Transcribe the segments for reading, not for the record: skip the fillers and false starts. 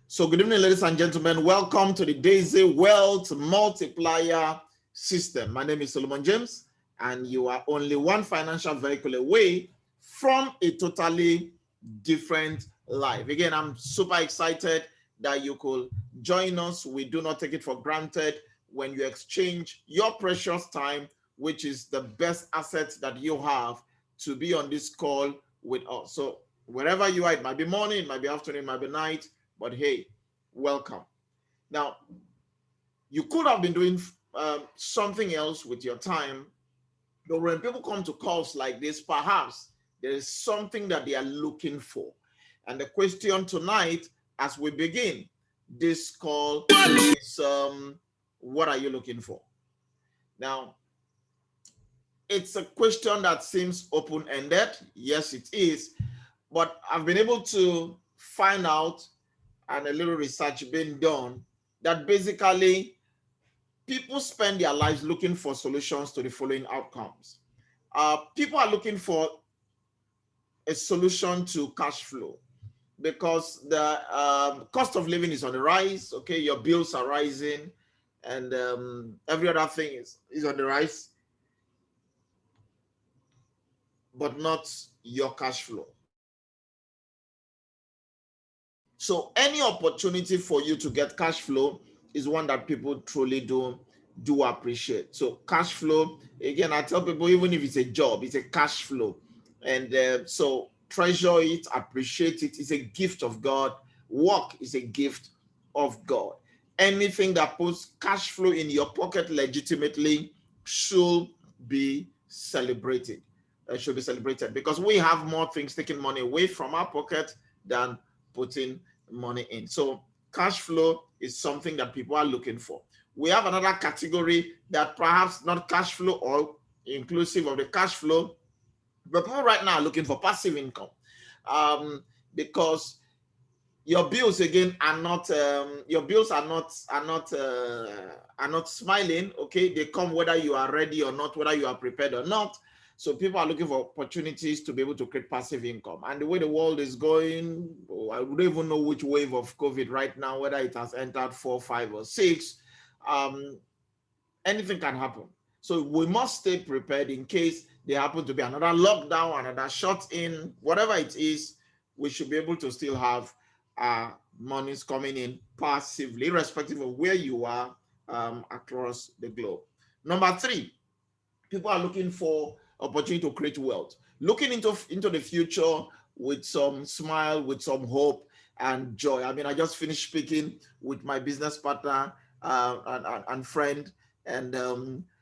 So good evening, ladies and gentlemen. Welcome to the Daisy Wealth Multiplier System. My name is Solomon James, and you are only one financial vehicle away from a totally different life. Again, I'm super excited that you could join us. We do not take it for granted when you exchange your precious time, which is the best asset that you have, to be on this call with us. So wherever you are, it might be morning, it might be afternoon, it might be night, but hey, welcome. Now, you could have been doing something else with your time, but when people come to calls like this, perhaps there is something that they are looking for. And the question tonight, as we begin this call, is what are you looking for? Now, it's a question that seems open-ended. Yes, it is. But I've been able to find out, and a little research being done, that basically people spend their lives looking for solutions to the following outcomes. People are looking for a solution to cash flow because the cost of living is on the rise. Okay, your bills are rising, and every other thing is on the rise, but not your cash flow. So any opportunity for you to get cash flow is one that people truly do appreciate. So cash flow, again, I tell people, even if it's a job, it's a cash flow. And so treasure it, appreciate it. It's a gift of God. Work is a gift of God. Anything that puts cash flow in your pocket legitimately should be celebrated. Because we have more things taking money away from our pocket than putting money in. So cash flow is something that people are looking for. We have another category that perhaps not cash flow or inclusive of the cash flow, but people right now are looking for passive income, because your bills again are not smiling. Okay, they come whether you are ready or not, whether you are prepared or not. So people are looking for opportunities to be able to create passive income. And the way the world is going, I don't even know which wave of COVID right now, whether it has entered 4, 5, or 6. Anything can happen. So we must stay prepared in case there happen to be another lockdown, another shut in, whatever it is. We should be able to still have monies coming in passively, irrespective of where you are across the globe. Number 3, people are looking for opportunity to create wealth, looking into the future with some smile, with some hope and joy. I mean, I just finished speaking with my business partner and friend, and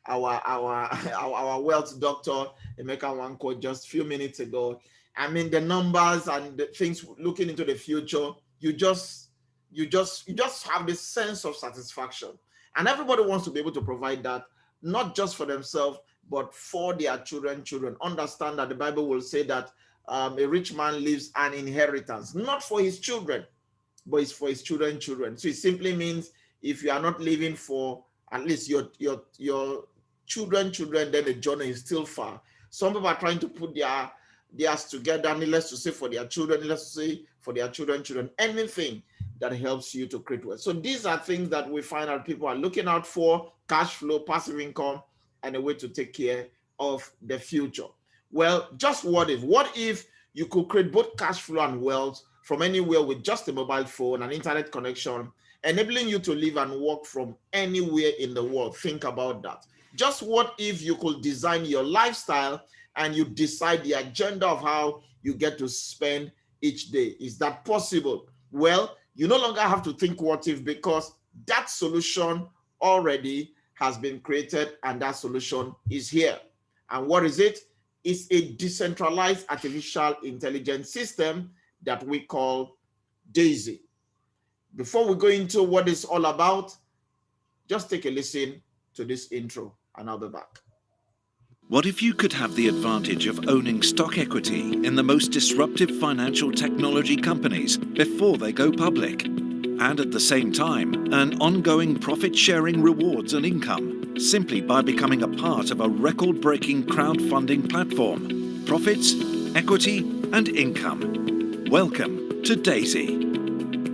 our wealth doctor Emeka Wanko just a few minutes ago. I mean, the numbers and the things looking into the future, you just have this sense of satisfaction, and everybody wants to be able to provide that, not just for themselves, but for their children. Understand that the Bible will say that a rich man leaves an inheritance, not for his children, but it's for his children. So it simply means if you are not living for at least your children, then the journey is still far. Some people are trying to put theirs together, needless to say for their children, needless to say for their children, anything that helps you to create wealth. So these are things that we find out people are looking out for: cash flow, passive income, and a way to take care of the future. Well, just what if you could create both cash flow and wealth from anywhere with just a mobile phone and internet connection, enabling you to live and work from anywhere in the world? Think about that. Just what if you could design your lifestyle and you decide the agenda of how you get to spend each day? Is that possible? Well, you no longer have to think what if, because that solution already has been created, and that solution is here. And what is it? It's a decentralized artificial intelligence system that we call Daisy. Before we go into what it's all about, just take a listen to this intro and I'll be back. What if you could have the advantage of owning stock equity in the most disruptive financial technology companies before they go public, and at the same time earn ongoing profit-sharing rewards and income simply by becoming a part of a record-breaking crowdfunding platform? Profits, equity, and income. Welcome to Daisy.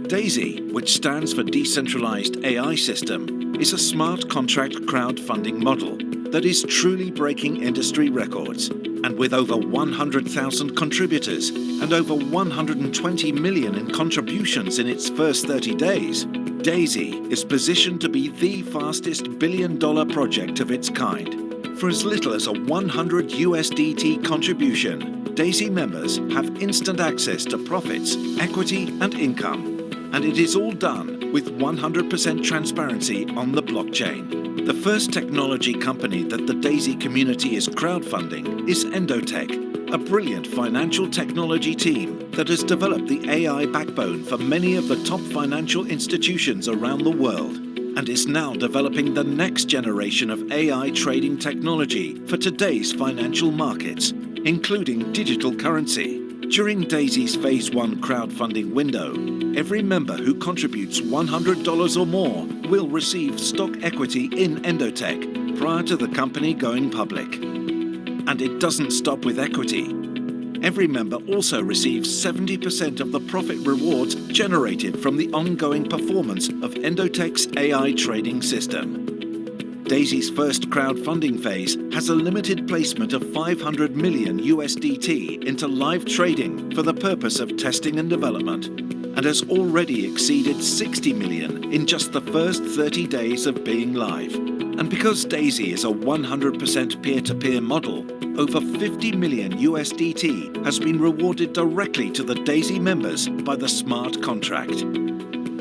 DAISY, which stands for Decentralized AI System, is a smart contract crowdfunding model that is truly breaking industry records. And with over 100,000 contributors and over 120 million in contributions in its first 30 days, DAISY is positioned to be the fastest billion-dollar project of its kind. For as little as a 100 USDT contribution, DAISY members have instant access to profits, equity and income. And it is all done with 100% transparency on the blockchain. The first technology company that the DAISY community is crowdfunding is Endotech, a brilliant financial technology team that has developed the AI backbone for many of the top financial institutions around the world, and is now developing the next generation of AI trading technology for today's financial markets, including digital currency. During DAISY's Phase 1 crowdfunding window, every member who contributes $100 or more will receive stock equity in Endotech prior to the company going public. And it doesn't stop with equity. Every member also receives 70% of the profit rewards generated from the ongoing performance of Endotech's AI trading system. DAISY's first crowdfunding phase has a limited placement of 500 million USDT into live trading for the purpose of testing and development, and has already exceeded 60 million in just the first 30 days of being live. And because DAISY is a 100% peer-to-peer model, over 50 million USDT has been rewarded directly to the DAISY members by the smart contract.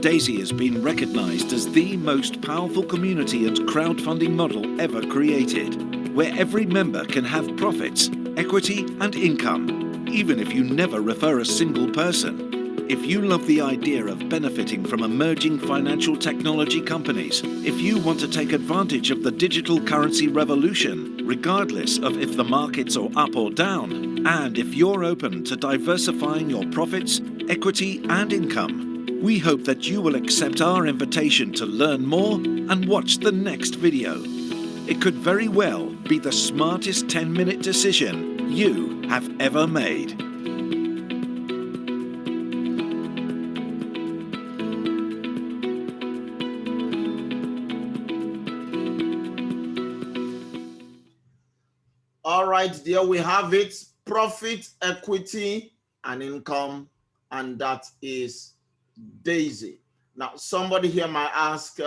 DAISY has been recognized as the most powerful community and crowdfunding model ever created, where every member can have profits, equity and income, even if you never refer a single person. If you love the idea of benefiting from emerging financial technology companies, if you want to take advantage of the digital currency revolution, regardless of if the markets are up or down, and if you're open to diversifying your profits, equity and income, we hope that you will accept our invitation to learn more and watch the next video. It could very well be the smartest 10-minute decision you have ever made. All right, there we have it. Profit, equity, and income. And that is DAISY. Now, somebody here might ask,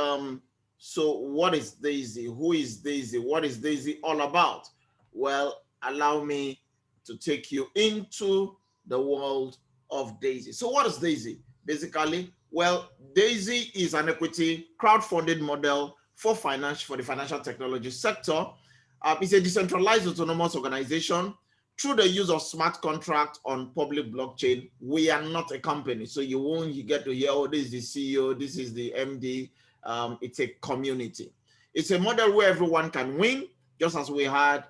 so what is DAISY? Who is DAISY? What is DAISY all about? Well, allow me to take you into the world of DAISY. So what is DAISY? Basically, well, DAISY is an equity crowdfunded model for the financial technology sector. It's a decentralized autonomous organization. Through the use of smart contract on public blockchain, we are not a company. So you get to hear, oh, this is the CEO, this is the MD. It's a community. It's a model where everyone can win, just as we had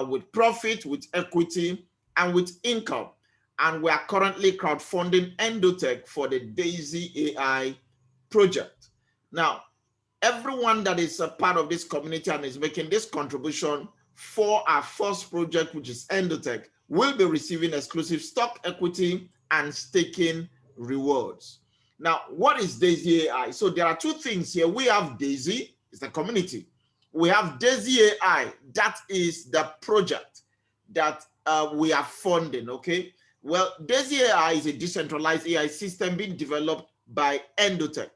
with profit, with equity, and with income. And we are currently crowdfunding Endotech for the DAISY AI project. Now, everyone that is a part of this community and is making this contribution for our first project, which is Endotech, will be receiving exclusive stock equity and staking rewards. Now, what is DAISY AI? So there are two things here. We have DAISY, it's the community. We have DAISY AI, that is the project that we are funding, okay? Well, DAISY AI is a decentralized AI system being developed by Endotech.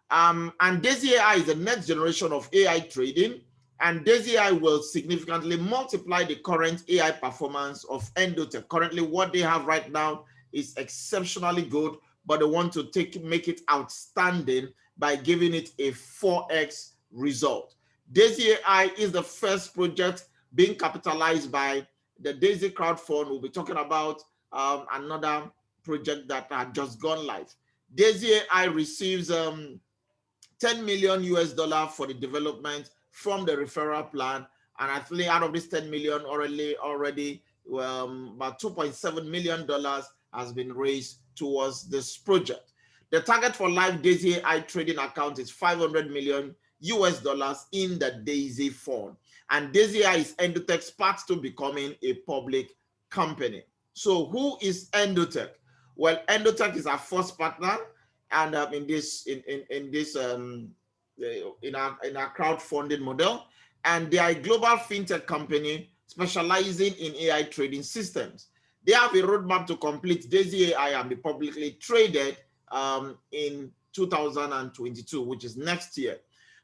And DAISY AI is the next generation of AI trading, and DAISY AI will significantly multiply the current AI performance of Endotech. Currently, what they have right now is exceptionally good, but they want to make it outstanding by giving it a 4x result. DAISY AI is the first project being capitalized by the DAISY crowd fund. We'll be talking about another project that had just gone live. DAISY AI receives 10 million US dollar for the development from the referral plan, and I think out of this 10 million already about $2.7 million has been raised towards this project. The target for live DAISY AI trading account is 500 million US dollars in the DAISY fund, and DAISY AI is Endotech's path to becoming a public company. So who is Endotech? Well, Endotech is our first partner, and in this in our crowdfunding model, and they are a global fintech company specializing in AI trading systems. They have a roadmap to complete Daisy AI and be publicly traded in 2022, which is next year.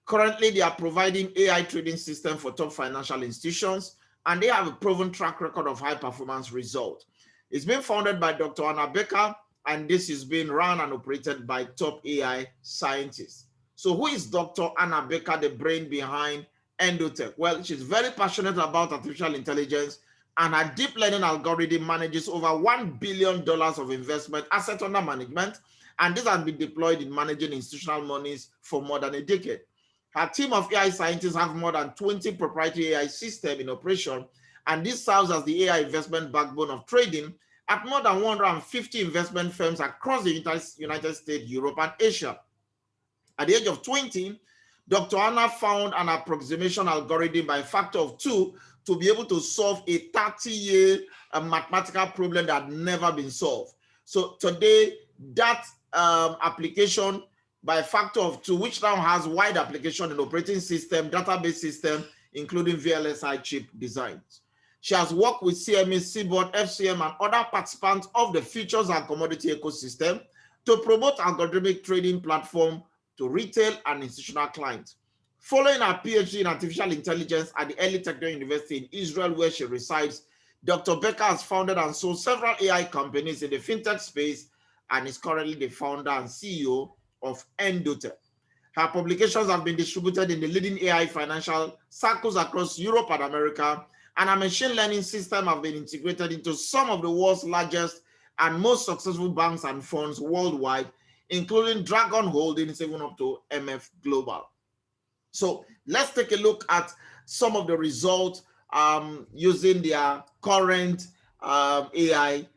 Currently, they are providing AI trading system for top financial institutions, and they have a proven track record of high performance result. It's been founded by Dr. Anna Becker, and this is being run and operated by top AI scientists. So who is Dr. Anna Becker, the brain behind Endotech? Well, she's very passionate about artificial intelligence, and her deep learning algorithm manages over $1 billion of investment asset under management, and this has been deployed in managing institutional monies for more than a decade. Her team of AI scientists have more than 20 proprietary AI systems in operation, and this serves as the AI investment backbone of trading at more than 150 investment firms across the United States, Europe, and Asia. At the age of 20, Dr. Anna found an approximation algorithm by a factor of 2 to be able to solve a 30-year mathematical problem that had never been solved. So today, that application by a factor of 2, which now has wide application in operating system, database system, including VLSI chip designs. She has worked with CME, CBOT, FCM, and other participants of the futures and commodity ecosystem to promote algorithmic trading platform to retail and institutional clients. Following her PhD in artificial intelligence at the Early Technical University in Israel, where she resides, Dr. Becker has founded and sold several AI companies in the fintech space and is currently the founder and CEO of Endotech. Her publications have been distributed in the leading AI financial circles across Europe and America, and her machine learning system have been integrated into some of the world's largest and most successful banks and funds worldwide, including Dragon Holdings, even up to MF Global. So let's take a look at some of the results using their current AI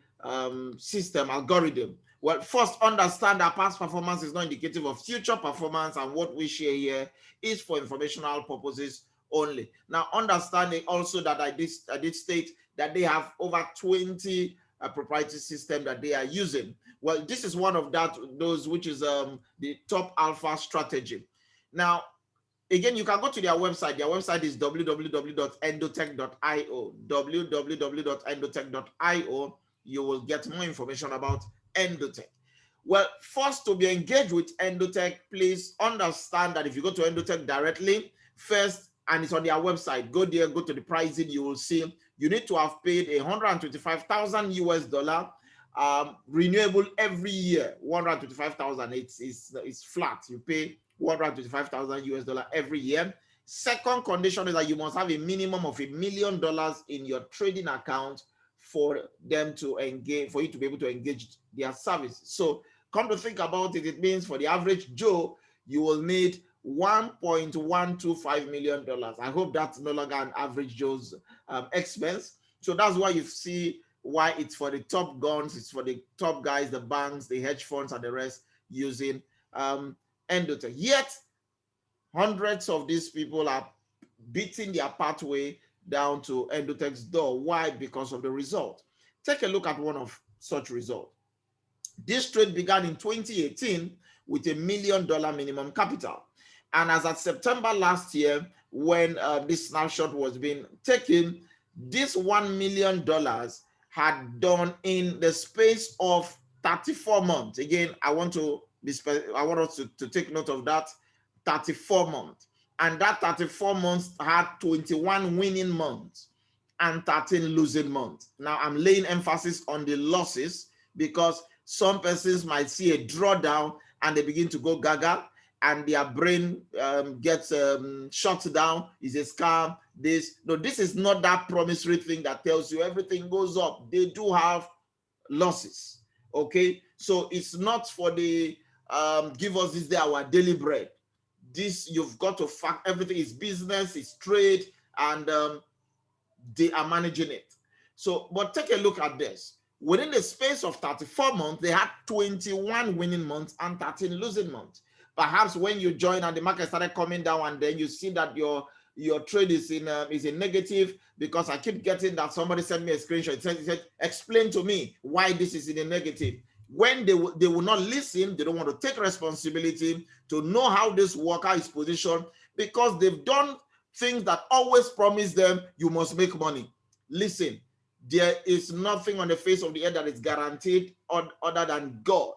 system algorithm. Well, first, understand that past performance is not indicative of future performance, and what we share here is for informational purposes only. Now, understanding also that I did state that they have over 20 proprietary systems that they are using. Well, this is one of those which is the top alpha strategy. Now, again, you can go to their website. Their website is www.endotech.io. www.endotech.io. You will get more information about Endotech. Well, first, to be engaged with Endotech, please understand that if you go to Endotech directly, first, and it's on their website, go there, go to the pricing, you will see you need to have paid $125,000 US renewable every year. 125,000, it's flat. You pay 125,000 US every year. Second condition is that you must have a minimum of $1 million in your trading account for them to engage, for you to be able to engage their services. So come to think about it, it means for the average Joe, you will need $1.125 million. I hope that's no longer an average Joe's expense. So that's why you see why it's for the top guns, it's for the top guys, the banks, the hedge funds, and the rest using Endotech. Yet, hundreds of these people are beating their pathway down to Endotech's door. Why? Because of the result. Take a look at one of such results. This trade began in 2018 with $1 million minimum capital. And as at September last year, when this snapshot was being taken, this $1 million had done in the space of 34 months. Again, I want us to take note of that, 34 months. And that 34 months had 21 winning months and 13 losing months. Now, I'm laying emphasis on the losses because some persons might see a drawdown and they begin to go gaga and their brain gets shut down. Is a scam. This is not that promissory thing that tells you everything goes up. They do have losses. Okay, so it's not for the give us this day our daily bread. This, you've got to fact, everything is business, it's trade, and they are managing it. So, but take a look at this. Within the space of 34 months, they had 21 winning months and 13 losing months. Perhaps when you join and the market started coming down, and then you see that your trade is in negative, because I keep getting that somebody sent me a screenshot. It said, explain to me why this is in a negative. when they will not listen, they don't want to take responsibility to know how this worker is positioned, because they've done things that always promise them you must make money. Listen, there is nothing on the face of the earth that is guaranteed other than God.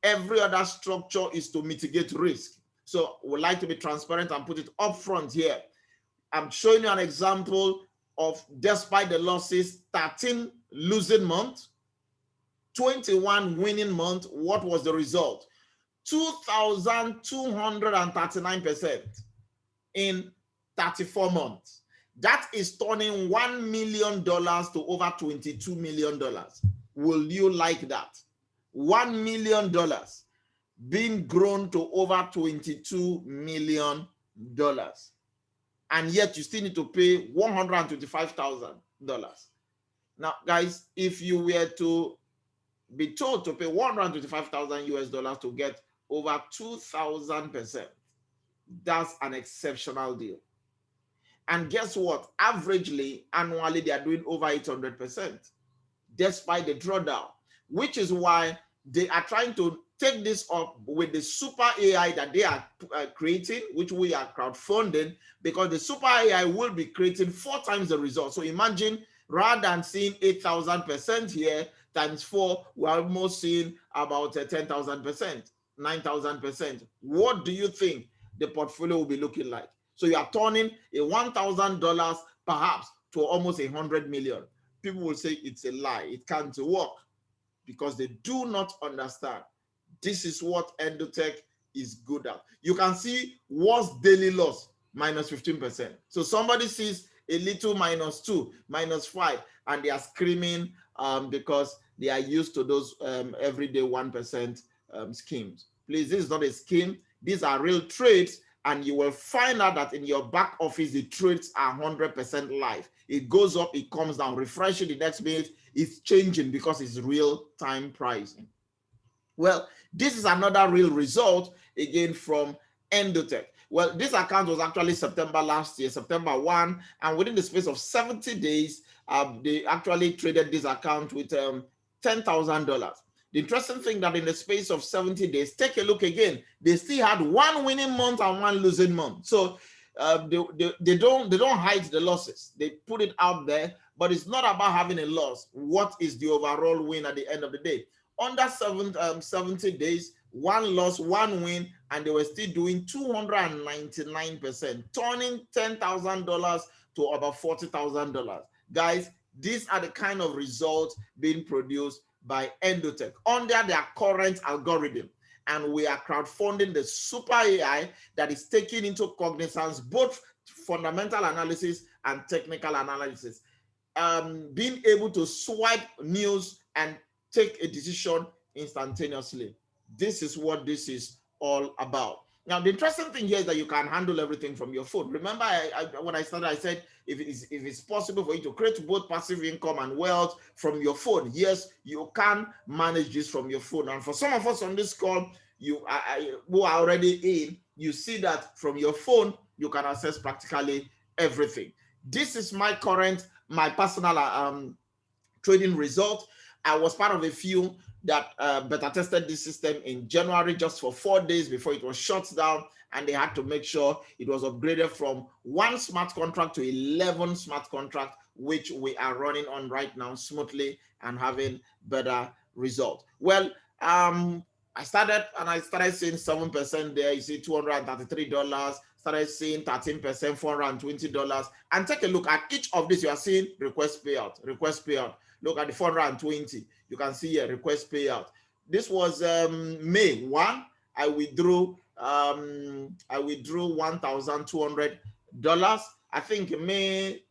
Every other structure is to mitigate risk. So we like to be transparent and put it up front here. I'm showing you an example of, despite the losses, 13 losing months, 21 winning month. What was the result? 2,239% in 34 months. That is turning $1 million to over $22 million. Will you like that? $1 million being grown to over $22 million. And yet you still need to pay $125,000. Now, guys, if you were to be told to pay 125,000 US dollars to get over 2,000%, that's an exceptional deal. And guess what? Averagely, annually, they are doing over 800%, despite the drawdown, which is why they are trying to take this up with the super AI that they are creating, which we are crowdfunding, because the super AI will be creating 4 times the result. So imagine, rather than seeing 8,000% here, times 4, we're almost seeing about 10,000%, 9,000%. What do you think the portfolio will be looking like? So you are turning a $1,000 perhaps to almost 100 million. People will say it's a lie. It can't work, because they do not understand. This is what Endotech is good at. You can see what's daily loss, minus 15%. So somebody sees a little -2, -5, and they are screaming because they are used to those everyday 1% schemes. Please, this is not a scheme. These are real trades, and you will find out that in your back office, the trades are 100% live. It goes up, it comes down, refreshing the next minute, it's changing because it's real-time pricing. Well, this is another real result, again, from Endotech. Well, this account was actually September last year, September 1, and within the space of 70 days, they actually traded this account with $10,000. The interesting thing that in the space of 70 days, take a look again, they still had 1 winning month and 1 losing month. So they don't hide the losses. They put it out there, but it's not about having a loss. What is the overall win at the end of the day? Under 70 days, 1 loss, 1 win, and they were still doing 299%, turning $10,000 to about $40,000. Guys, these are the kind of results being produced by Endotech under their current algorithm. And we are crowdfunding the super AI that is taking into cognizance both fundamental analysis and technical analysis. Being able to swipe news and take a decision instantaneously. This is what this is all about. Now, the interesting thing here is that you can handle everything from your phone. Remember, when I started, I said, if it's possible for you to create both passive income and wealth from your phone, yes, you can manage this from your phone. And for some of us on this call, who are already in, you see that from your phone, you can access practically everything. This is my personal trading result. I was part of a few that beta tested this system in January just for 4 days before it was shut down, and they had to make sure it was upgraded from 1 smart contract to 11 smart contracts, which we are running on right now smoothly and having better results. Well, I started seeing 7% there. You see $233, started seeing 13%, $420. And take a look at each of these. You are seeing request payout. Look at the 420. You can see here request payout. This was May 1. I withdrew $1,200. I think May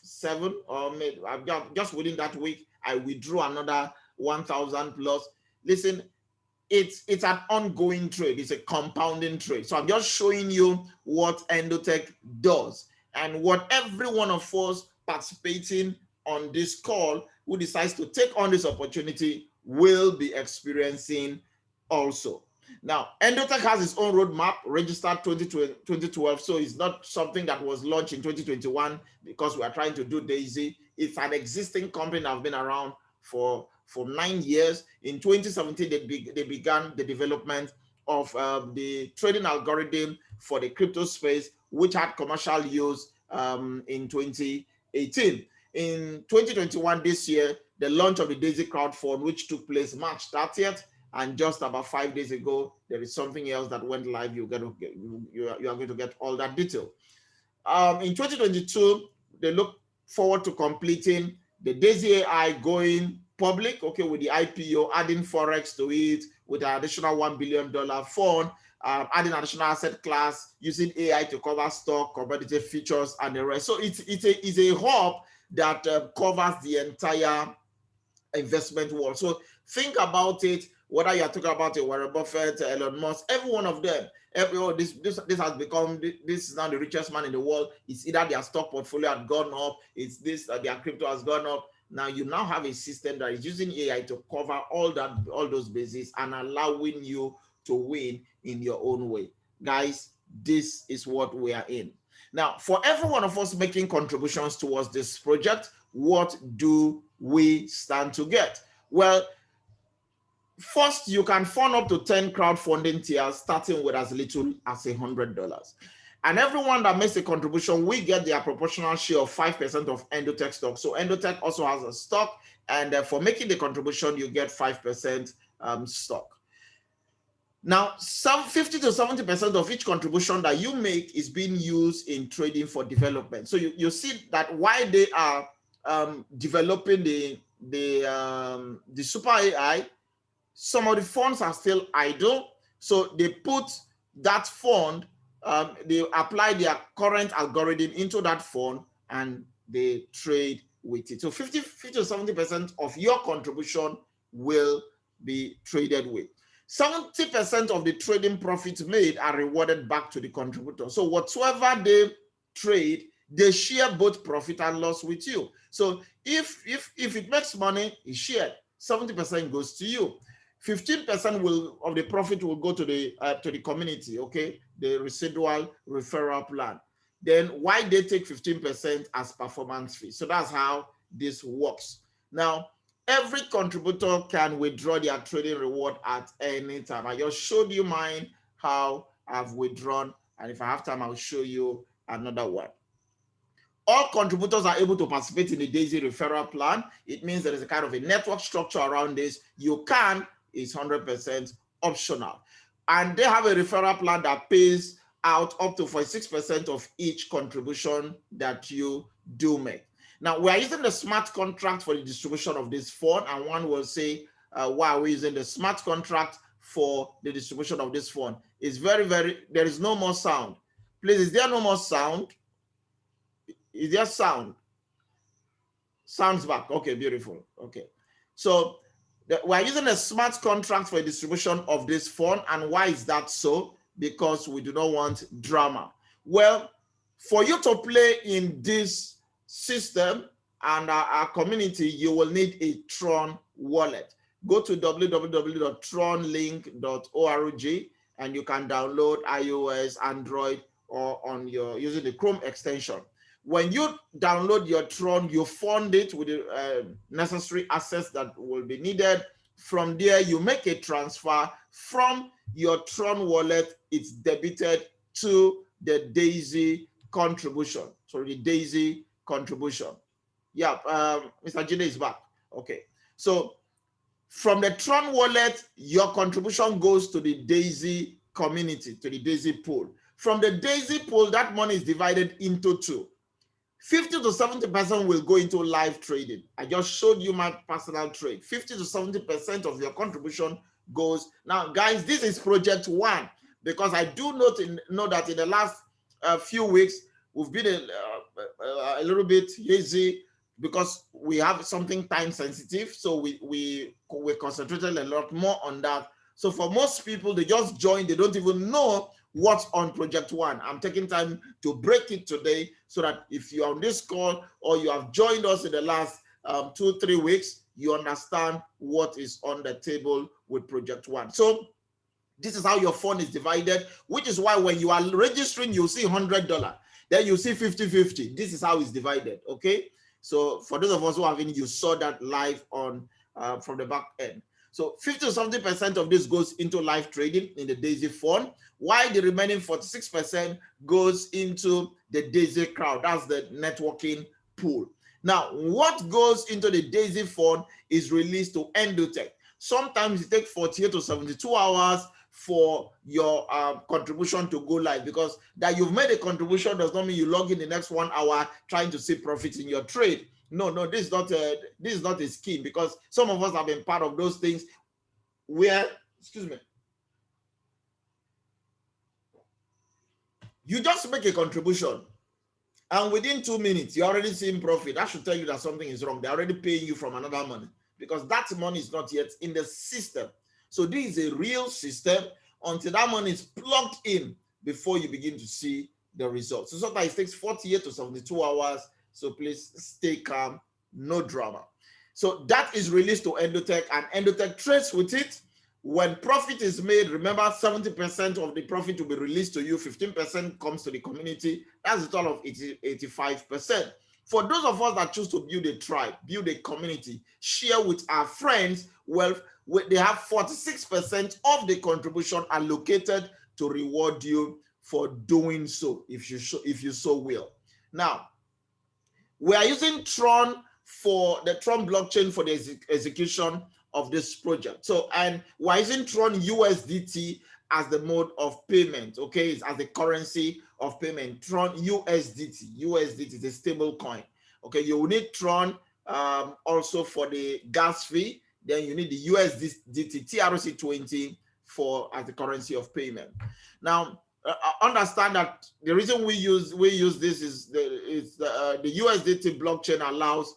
7 or May, just within that week, I withdrew another 1,000 plus. Listen, it's an ongoing trade. It's a compounding trade. So I'm just showing you what Endotech does and what every one of us participating on this call who decides to take on this opportunity will be experiencing also. Now, Endotech has its own roadmap, registered 2012, so it's not something that was launched in 2021 because we are trying to do DAISY. It's an existing company that has been around for for 9 years. In 2017, they began the development of the trading algorithm for the crypto space, which had commercial use in 2018. In 2021, this year, the launch of the Daisy crowd fund, which took place March 30th, and just about 5 days ago, there is something else that went live. You are going to get all that detail. In 2022, they look forward to completing the Daisy AI going public, okay, with the IPO, adding Forex to it with an additional $1 billion fund, adding additional asset class, using AI to cover stock, commodity features, and the rest. So it's a hub that covers the entire investment world. So think about it, whether you're talking about a Warren Buffett, Elon Musk, every one of them. This has become, this is now the richest man in the world. It's either their stock portfolio has gone up, it's this, their crypto has gone up. Now you now have a system that is using AI to cover all those bases and allowing you to win in your own way. Guys, this is what we are in. Now, for every one of us making contributions towards this project, what do we stand to get? Well, first, you can fund up to 10 crowdfunding tiers, starting with as little as $100. And everyone that makes a contribution, we get their proportional share of 5% of Endotech stock. So Endotech also has a stock, and for making the contribution, you get 5% stock. Now, some 50 to 70% of each contribution that you make is being used in trading for development. So you see that while they are developing the super AI, some of the funds are still idle. So they put that fund, they apply their current algorithm into that fund and they trade with it. So 50 to 70% of your contribution will be traded with. 70% of the trading profits made are rewarded back to the contributor. So whatsoever they trade, they share both profit and loss with you. So if it makes money, it's shared. 70% goes to you. 15% of the profit will go to the community, okay? The residual referral plan. Then why they take 15% as performance fee? So that's how this works. Now, every contributor can withdraw their trading reward at any time. I just showed you mine, how I've withdrawn, and if I have time, I'll show you another one. All contributors are able to participate in the Daisy referral plan. It means there is a kind of a network structure around this. You can, it's 100% optional. And they have a referral plan that pays out up to 46% of each contribution that you do make. Now, we are using the smart contract for the distribution of this fund, and one will say, why are we using the smart contract for the distribution of this fund? It's very, there is no more sound. Please, is there no more sound? Is there sound? Sounds back. Okay, beautiful. Okay. So we're using a smart contract for the distribution of this fund. And why is that so? Because we do not want drama. Well, for you to play in this system and our community, you will need a Tron wallet. Go to www.tronlink.org and you can download iOS, Android, or on your using the Chrome extension. When you download your Tron, you fund it with the necessary assets that will be needed. From there, you make a transfer from your Tron wallet. It's debited to the Daisy contribution. So the Daisy contribution. Yeah, Mr. Jide is back. Okay. So from the Tron wallet, your contribution goes to the Daisy community, to the Daisy pool. From the Daisy pool, that money is divided into two. 50 to 70% will go into live trading. I just showed you my personal trade. 50 to 70% of your contribution goes. Now, guys, this is project one, because I do know that in the last few weeks, we've been a little bit hazy because we have something time sensitive. So we concentrated a lot more on that. So for most people, they just join, they don't even know what's on project one. I'm taking time to break it today so that if you're on this call or you have joined us in the last 2-3 weeks, you understand what is on the table with project one. So this is how your fund is divided, which is why when you are registering, you see $100, then you see 50-50. This is how it's divided, okay? So for those of us who haven't, you saw that live on from the back end. So 50 to 70% of this goes into live trading in the Daisy fund, while the remaining 46% goes into the Daisy crowd. That's the networking pool. Now, what goes into the Daisy fund is released to Endotech. Sometimes it takes 48 to 72 hours for your contribution to go live, because that you've made a contribution does not mean you log in the next 1 hour trying to see profits in your trade. No, this is not a scheme, because some of us have been part of those things where, excuse me, you just make a contribution and within 2 minutes you're already seeing profit. That should tell you that something is wrong. They're already paying you from another money, because that money is not yet in the system. So this is a real system until that money is plugged in before you begin to see the results. So sometimes it takes 48 to 72 hours. So please stay calm, no drama. So that is released to Endotech, and Endotech trades with it. When profit is made, remember 70% of the profit will be released to you, 15% comes to the community. That's a total of 85%. For those of us that choose to build a tribe, build a community, share with our friends, well, they have 46% of the contribution allocated to reward you for doing so, if you so will. Now, we are using Tron for the Tron blockchain for the execution of this project. So, and we're using Tron USDT as the mode of payment, okay? It's as the currency of payment. Tron USDT is a stable coin. Okay, you will need Tron also for the gas fee. Then you need the USDT TRC20 for as the currency of payment. Now, understand that the reason we use this is the USDT blockchain allows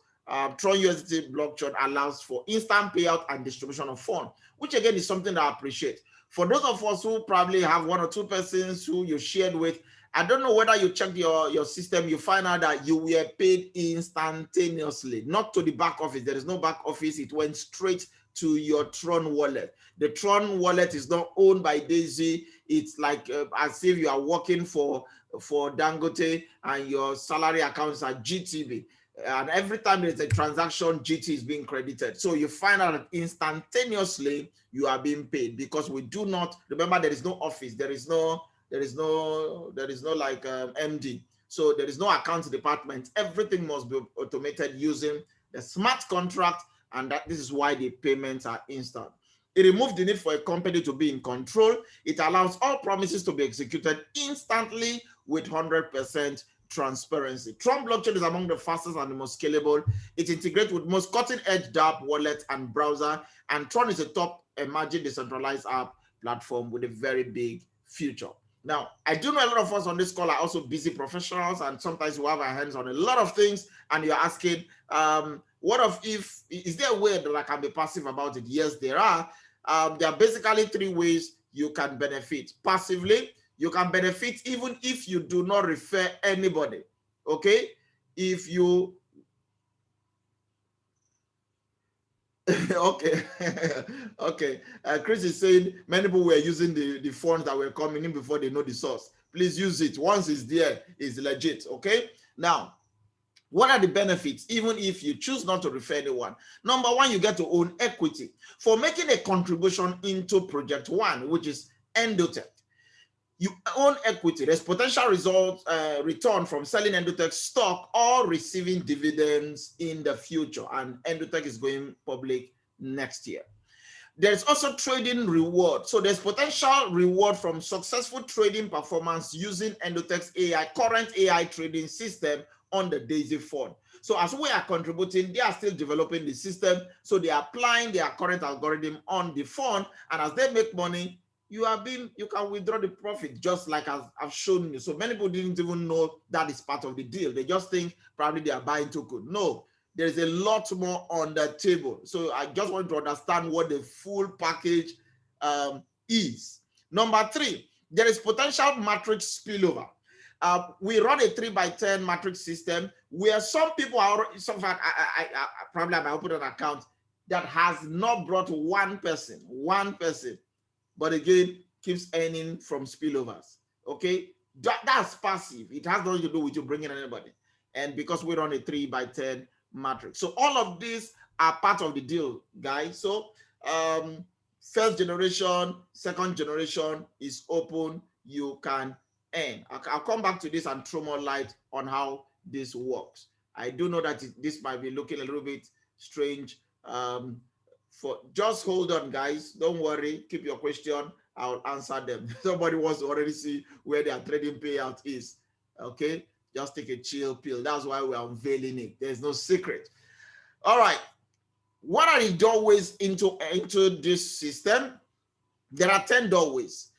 Tron USDT blockchain allows for instant payout and distribution of funds, which again is something that I appreciate. For those of us who probably have 1 or 2 persons who you shared with, I don't know whether you checked your system, you find out that you were paid instantaneously, not to the back office. There is no back office. It went straight to your Tron wallet. The Tron wallet is not owned by Daisy. It's like as if you are working for Dangote and your salary accounts are GTB. And every time there's a transaction, GT is being credited. So you find out that instantaneously you are being paid, because we do not, remember, there is no office, there is no like MD. So there is no accounts department. Everything must be automated using the smart contract, and this is why the payments are instant. It removes the need for a company to be in control. It allows all promises to be executed instantly with 100% transparency. Tron blockchain is among the fastest and the most scalable. It integrates with most cutting-edge dApp, wallet, and browser. And Tron is a top emerging decentralized app platform with a very big future. Now, I do know a lot of us on this call are also busy professionals, and sometimes we have our hands on a lot of things, and you're asking, is there a way that I can be passive about it? Yes, there are. There are basically 3 ways you can benefit. Passively, you can benefit even if you do not refer anybody, okay? If you, okay, okay. Chris is saying many people were using the funds that were coming in before they know the source. Please use it. Once it's there, it's legit, okay? Now, what are the benefits even if you choose not to refer anyone? Number 1, you get to own equity. For making a contribution into Project 1, which is Endotech, you own equity. There's potential return from selling Endotech stock or receiving dividends in the future. And Endotech is going public next year. There's also trading reward. So there's potential reward from successful trading performance using Endotech's current AI trading system on the Daisy fund. So as we are contributing, they are still developing the system. So they are applying their current algorithm on the fund. And as they make money, you can withdraw the profit, just like I've shown you. So many people didn't even know that is part of the deal. They just think probably they are buying token. No, there's a lot more on the table. So I just want to understand what the full package is. Number 3, there is potential matrix spillover. We run a 3x10 matrix system where some people are, I probably might open an account that has not brought one person, but again, keeps earning from spillovers, okay? That's passive. It has nothing to do with you bringing anybody. And because we run a 3x10 matrix. So all of these are part of the deal, guys. So first generation, second generation is open. You can earn. I'll come back to this and throw more light on how this works. I do know that this might be looking a little bit strange. For just hold on, guys. Don't worry. Keep your question. I'll answer them. Somebody wants to already see where their trading payout is. Okay, just take a chill pill. That's why we're unveiling it. There's no secret. All right. What are the doorways into this system? There are 10 doorways.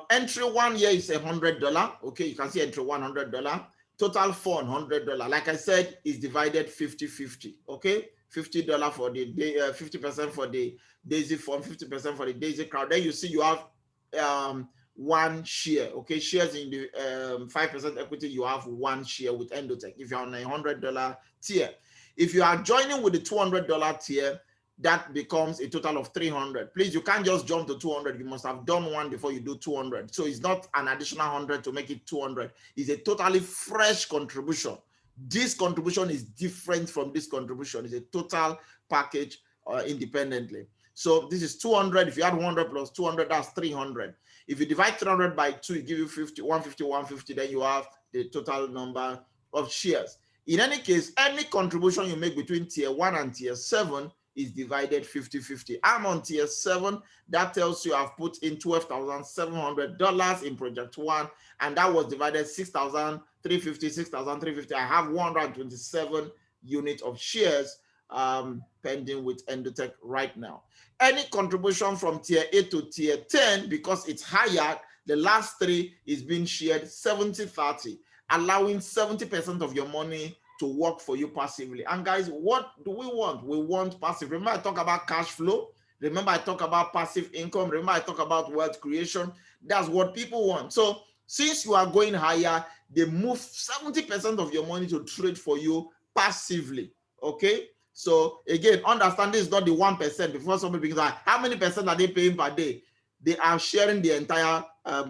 Entry 1 year is $100. Okay, you can see entry $100. Total $400. Like I said, is divided 50-50. Okay, $50 for the day, 50% for the Daisy Fund, 50% for the Daisy crowd. Then you see you have one share. Okay, shares in the 5% equity, you have one share with Endotech if you're on a $100 tier. If you are joining with the $200 tier, that becomes a total of $300. Please, you can't just jump to 200. You must have done one before you do 200. So it's not an additional 100 to make it 200. It's a totally fresh contribution. This contribution is different from this contribution. It's a total package independently. So this is 200. If you add 100 plus 200, that's 300. If you divide 300 by 2, it gives you 50, 150, 150. Then you have the total number of shares. In any case, any contribution you make between tier 1 and tier 7 is divided 50-50. I'm on tier 7. That tells you I've put in $12,700 in project 1, and that was divided 6,350, 6,350. I have 127 units of shares pending with Endotech right now. Any contribution from tier 8 to tier 10, because it's higher, the last 3 is being shared 70-30, allowing 70% of your money to work for you passively. And guys, what do we want? We want passive. Remember I talk about cash flow. Remember I talk about passive income. Remember I talk about wealth creation. That's what people want. So since you are going higher, they move 70% of your money to trade for you passively. Okay. So again, understand this is not the 1%. Before somebody begins, like, how many percent are they paying per day? They are sharing the entire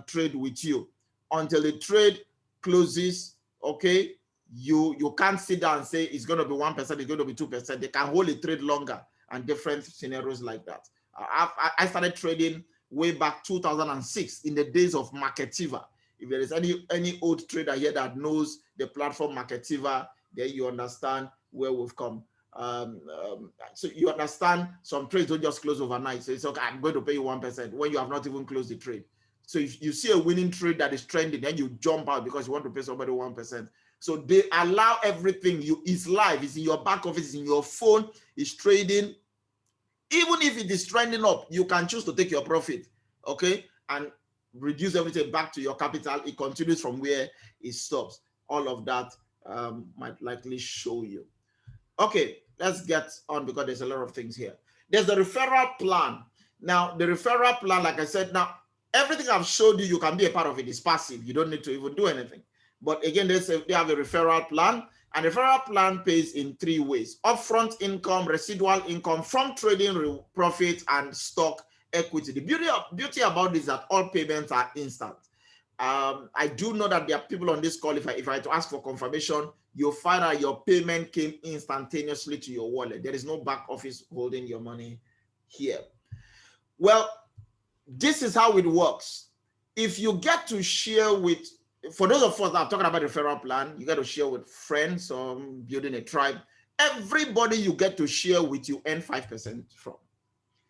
trade with you until the trade closes. Okay. You can't sit down and say it's going to be 1%, it's going to be 2%. They can hold a trade longer and different scenarios like that. I started trading way back 2006 in the days of Marketiva. If there is any old trader here that knows the platform Marketiva, then you understand where we've come. So you understand some trades don't just close overnight. So it's okay, I'm going to pay you 1% when you have not even closed the trade. So if you see a winning trade that is trending, then you jump out because you want to pay somebody 1%. So they allow everything. It's live. It's in your back office. It's in your phone. It's trading. Even if it is trending up, you can choose to take your profit, okay, and reduce everything back to your capital. It continues from where it stops. All of that might likely show you. Okay, let's get on because there's a lot of things here. There's the referral plan. Now, the referral plan, like I said, now everything I've showed you, you can be a part of it. It's passive. You don't need to even do anything. But again, they have a referral plan, and referral plan pays in 3 ways: upfront income, residual income from trading profits, and stock equity. The beauty about this is that all payments are instant. I do know that there are people on this call, if I had to ask for confirmation, you'll find out your payment came instantaneously to your wallet. There is no back office holding your money here. Well, this is how it works. If you get to share with, for those of us that are talking about referral plan, you get to share with friends or building a tribe. Everybody you get to share with, you earn 5% from.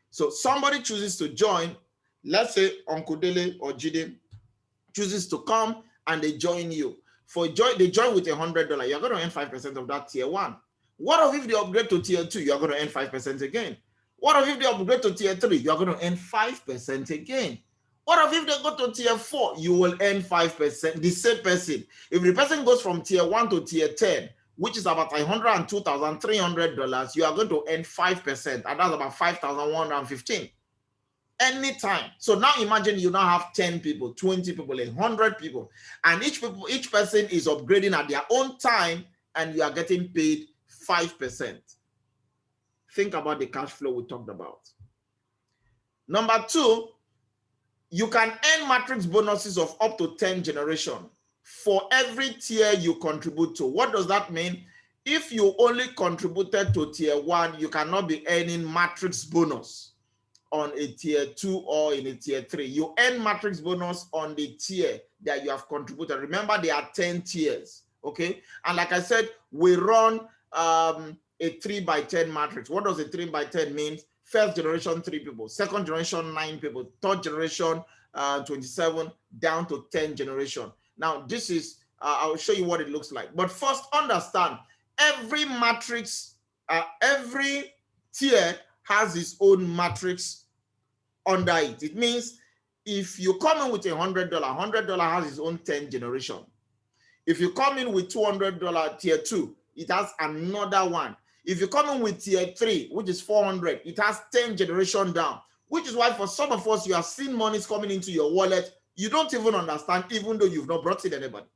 So somebody chooses to join, let's say Uncle Dele or Jide chooses to come and they join you. They join with $100, you're going to earn 5% of that tier 1. What if they upgrade to tier 2? You're going to earn 5% again. What if they upgrade to tier 3? You're going to earn 5% again. What if they go to tier 4? You will earn 5%, the same person. If the person goes from tier 1 to tier 10, which is about $102,300, you are going to earn 5%, and that's about $5,115 anytime. So now imagine you now have 10 people, 20 people, 100 people, and each person is upgrading at their own time, and you are getting paid 5%. Think about the cash flow we talked about. Number 2, you can earn matrix bonuses of up to 10 generation for every tier you contribute to. What does that mean? If you only contributed to tier 1, you cannot be earning matrix bonus on a tier 2 or in a tier 3. You earn matrix bonus on the tier that you have contributed. Remember, there are 10 tiers, okay? And like I said, we run a 3 by 10 matrix. What does a 3 by 10 mean? First generation 3 people, second generation 9 people, third generation 27, down to 10 generation. Now this is I'll show you what it looks like. But first, understand, every matrix, every tier has its own matrix under it. It means if you come in with $100 has its own 10 generation. If you come in with $200 tier 2, it has another one. If you come in with tier 3, which is 400, it has 10 generation down, which is why for some of us, you have seen monies coming into your wallet. You don't even understand, even though you've not brought in anybody.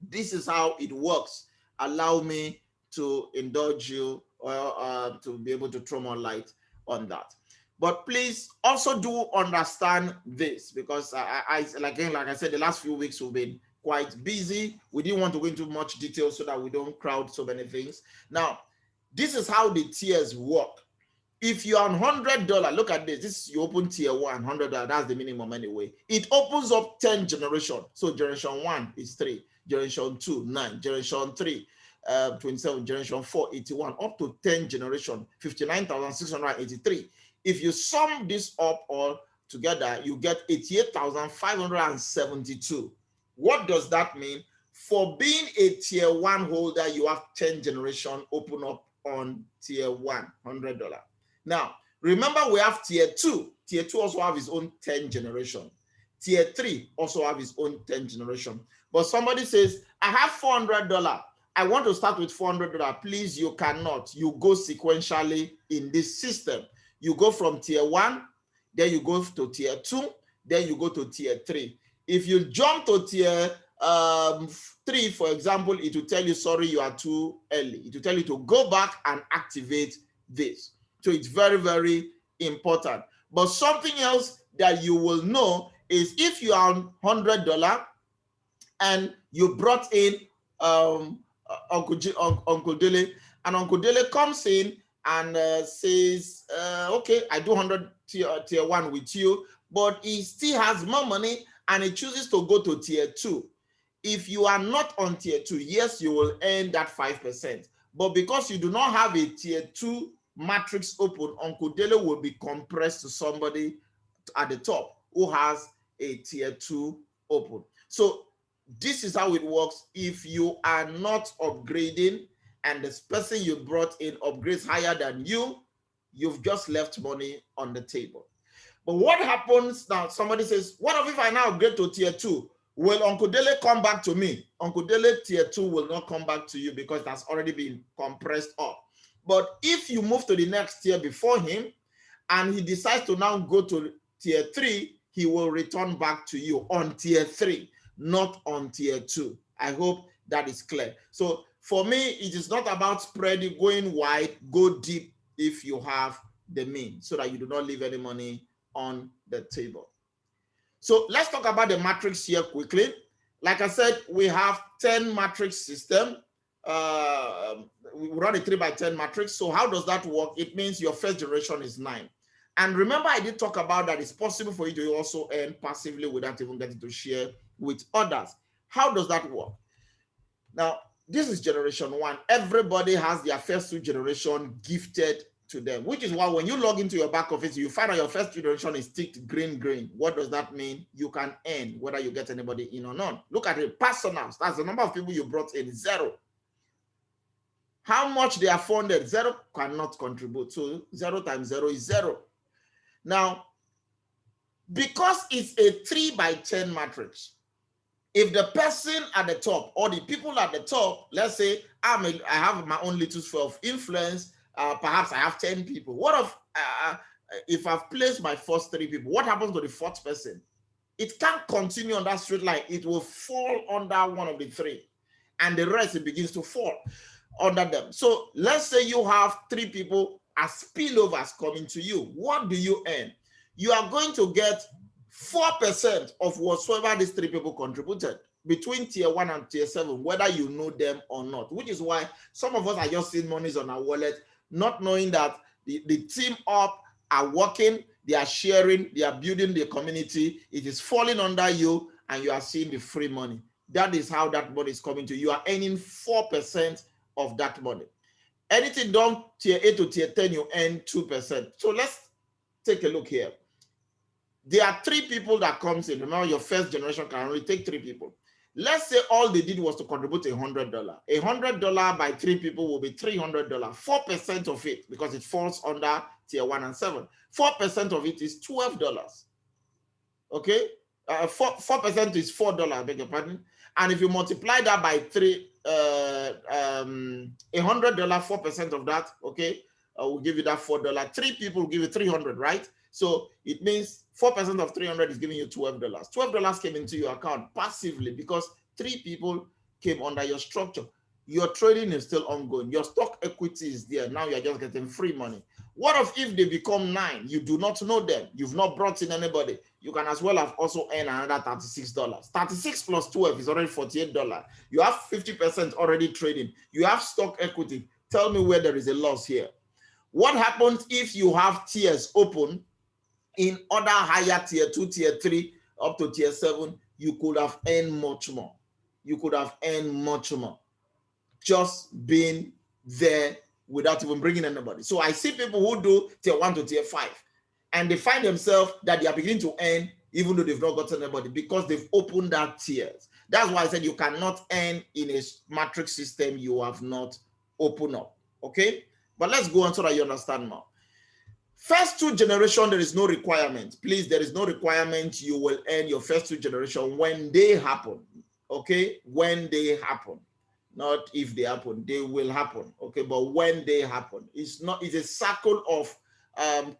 This is how it works. Allow me to indulge you or to be able to throw more light on that. But please also do understand this, because like I said, the last few weeks we've been quite busy. We didn't want to go into much detail so that we don't crowd so many things. Now, this is how the tiers work. If you're on $100, look at this. This is you open tier 1, $100. That's the minimum anyway. It opens up 10 generation. So generation 1 is 3, generation 2, 9, generation 3, 27, generation 4, 81, up to 10 generation, 59,683. If you sum this up all together, you get 88,572. What does that mean? For being a tier 1 holder, you have 10 generation open up on tier 1, $100. Now, remember, we have tier 2. Tier 2 also have his own 10 generation. Tier 3 also have his own 10 generation. But somebody says, I have $400. I want to start with $400. Please, you cannot. You go sequentially in this system. You go from tier 1, then you go to tier 2, then you go to tier 3. If you jump to tier 3, for example, it will tell you, sorry, you are too early. It will tell you to go back and activate this. So it's very, very important. But something else that you will know is if you are on $100 and you brought in Uncle Dele, and Uncle Dele comes in and says, okay, I do 100 tier 1 with you, but he still has more money and he chooses to go to tier 2. If you are not on tier 2, yes, you will earn that 5%. But because you do not have a tier 2 matrix open, Uncle Dele will be compressed to somebody at the top who has a tier 2 open. So this is how it works. If you are not upgrading and this person you brought in upgrades higher than you, you've just left money on the table. But what happens now? Somebody says, what if I now upgrade to tier 2? Will Uncle Dele come back to me? Uncle Dele tier 2 will not come back to you because that's already been compressed up. But if you move to the next tier before him and he decides to now go to tier 3, he will return back to you on tier 3, not on tier 2. I hope that is clear. So for me, it is not about spreading, going wide, go deep if you have the means so that you do not leave any money on the table. So let's talk about the matrix here quickly. Like I said, we have 10 matrix system. We run a 3 by 10 matrix. So how does that work? It means your first generation is 9. And remember, I did talk about that it's possible for you to also earn passively without even getting to share with others. How does that work? Now, this is generation 1. Everybody has their first 2 generation gifted to them, which is why when you log into your back office, you find out your first generation is ticked green. What does that mean? You can earn whether you get anybody in or not. Look at it, personals. That's the number of people you brought in, 0. How much they are funded? 0 cannot contribute. So 0 times 0 is 0. Now, because it's a 3 by 10 matrix, if the person at the top or the people at the top, let's say I have my own little sphere of influence, perhaps I have 10 people. What if I've placed my first 3 people? What happens to the 4th person? It can't continue on that straight line. It will fall under one of the 3, and the rest it begins to fall under them. So let's say you have 3 people as spillovers coming to you. What do you earn? You are going to get 4% of whatsoever these 3 people contributed. between tier 1 and tier 7, whether you know them or not, which is why some of us are just seeing monies on our wallet, not knowing that the team up are working, they are sharing, they are building the community, it is falling under you, and you are seeing the free money. That is how that money is coming to you. You are earning 4% of that money. Anything done tier 8 to tier 10, you earn 2%. So let's take a look here. There are 3 people that comes in. Remember, your first generation can only take 3 people. Let's say all they did was to contribute $100. $100 by 3 people will be $300. 4% of it, because it falls under tier 1 and 7. 4% of it is $12. Okay, 4% is $4. I beg your pardon. And if you multiply that by 3, $100, 4% of that, okay, will give you that $4. 3 people will give you 300, right? So it means 4% of 300 is giving you $12. $12 came into your account passively because 3 people came under your structure. Your trading is still ongoing. Your stock equity is there. Now you're just getting free money. What if they become 9? You do not know them. You've not brought in anybody. You can as well have also earned another $36. 36 plus 12 is already $48. You have 50% already trading. You have stock equity. Tell me where there is a loss here. What happens if you have tiers open in other higher tier 2, tier 3, up to tier 7? You could have earned much more. You could have earned much more just being there without even bringing anybody. So I see people who do tier 1 to tier 5, and they find themselves that they are beginning to earn even though they've not gotten anybody because they've opened that tiers. That's why I said you cannot earn in a matrix system you have not opened up. Okay, but let's go on so that you understand more. First 2 generation, there is no requirement. Please, there is no requirement. You will earn your first 2 generation when they happen. Okay, when they happen. Not if they happen, they will happen. Okay, but when they happen, it's a circle of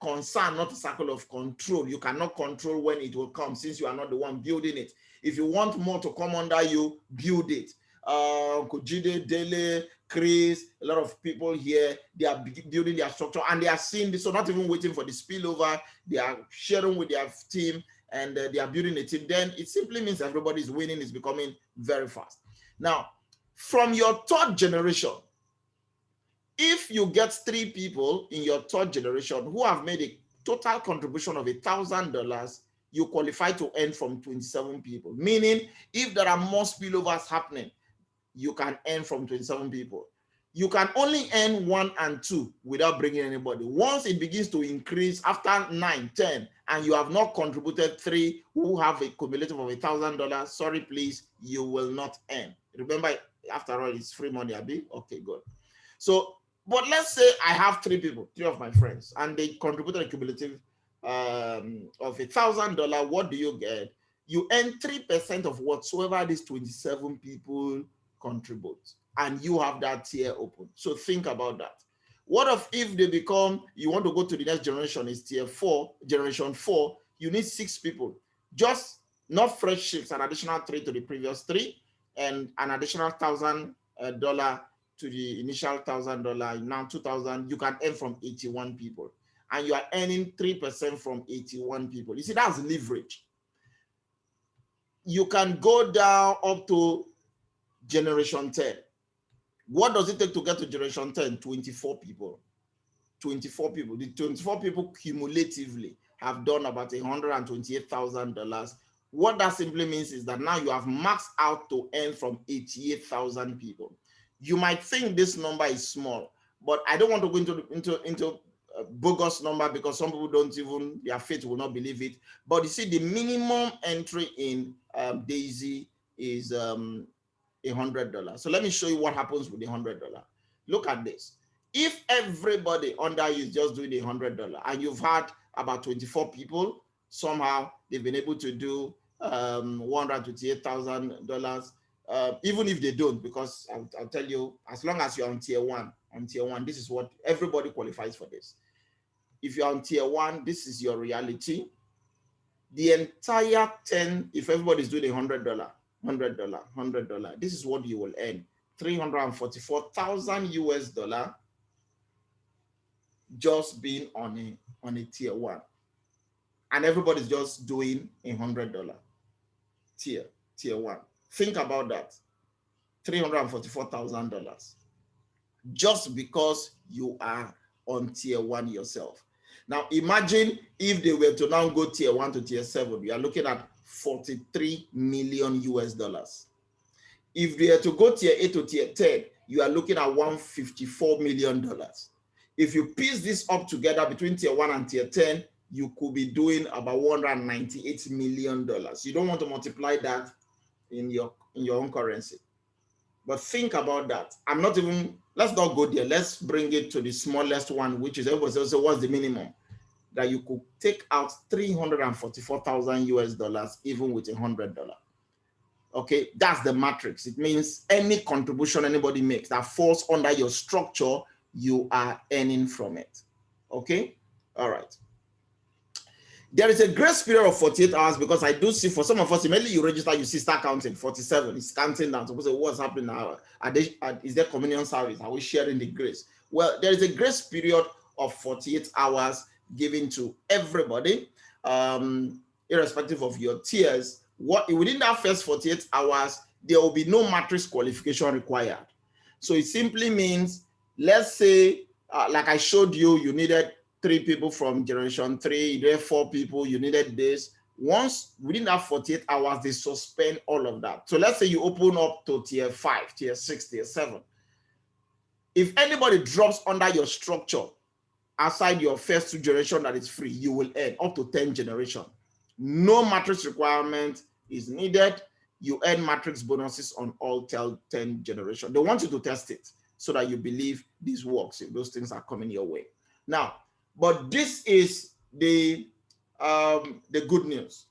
concern, not a circle of control. You cannot control when it will come since you are not the one building it. If you want more to come under you, build it. Kujide, Dele, Chris, a lot of people here, they are building their structure and they are seeing this, so not even waiting for the spillover, they are sharing with their team and they are building a team. Then it simply means everybody is winning, is becoming very fast. Now, from your 3rd generation, if you get 3 people in your 3rd generation who have made a total contribution of $1,000, you qualify to earn from 27 people. Meaning, if there are more spillovers happening, you can earn from 27 people. You can only earn 1 and 2 without bringing anybody. Once it begins to increase after 9, 10, and you have not contributed 3 who have a cumulative of $1,000, sorry, please, you will not earn. Remember, after all, it's free money, Abi. Okay, good. So, but let's say I have 3 people, 3 of my friends, and they contributed a cumulative of $1,000. What do you get? You earn 3% of whatsoever these 27 people contribute, and you have that tier open. So think about that. What if they become, you want to go to the next generation, is tier 4, generation 4, you need 6 people. Just not fresh shifts, an additional 3 to the previous 3, and an additional $1,000 to the initial $1,000, now 2,000, you can earn from 81 people. And you are earning 3% from 81 people. You see, that's leverage. You can go down up to generation 10. What does it take to get to generation 10? 24 people. 24 people. The 24 people cumulatively have done about $128,000. What that simply means is that now you have maxed out to earn from 88,000 people. You might think this number is small, but I don't want to go into a bogus number because some people don't even, their faith will not believe it. But you see, the minimum entry in Daisy is $100. So let me show you what happens with the $100. Look at this. If everybody under you is just doing the $100 and you've had about 24 people, somehow they've been able to do $128,000, even if they don't, because I'll tell you, as long as you're on tier 1, this is what everybody qualifies for this. If you're on tier 1, this is your reality. The entire 10, if everybody's doing $100, this is what you will earn. $344,000 just being on a tier 1. And everybody's just doing $100 tier 1. Think about that. $344,000 just because you are on tier 1 yourself. Now imagine if they were to now go tier 1 to tier 7, we are looking at 43 million US dollars. If they are to go tier 8 to tier 10, you are looking at $154 million. If you piece this up together between tier 1 and tier 10, you could be doing about $198 million. You don't want to multiply that in your own currency. But think about that. Let's not go there. Let's bring it to the smallest one, which is everybody says, so what's the minimum? That you could take out 344,000 US dollars even with $100. Okay, that's the matrix. It means any contribution anybody makes that falls under your structure, you are earning from it. Okay, all right. There is a grace period of 48 hours because I do see for some of us, immediately you register, you see start counting 47. It's counting down. So what's happening now? Is there communion service? Are we sharing the grace? Well, there is a grace period of 48 hours given to everybody, irrespective of your tiers. Within that first 48 hours, there will be no matrix qualification required. So it simply means, let's say, like I showed you, you needed 3 people from generation 3, you needed 4 people, you needed this. Once within that 48 hours, they suspend all of that. So let's say you open up to tier 5, tier 6, tier 7. If anybody drops under your structure outside your first 2 generations that is free, you will earn up to 10 generations. No matrix requirement is needed. You earn matrix bonuses on all 10 generations. They want you to test it so that you believe this works if those things are coming your way. Now, but this is the good news.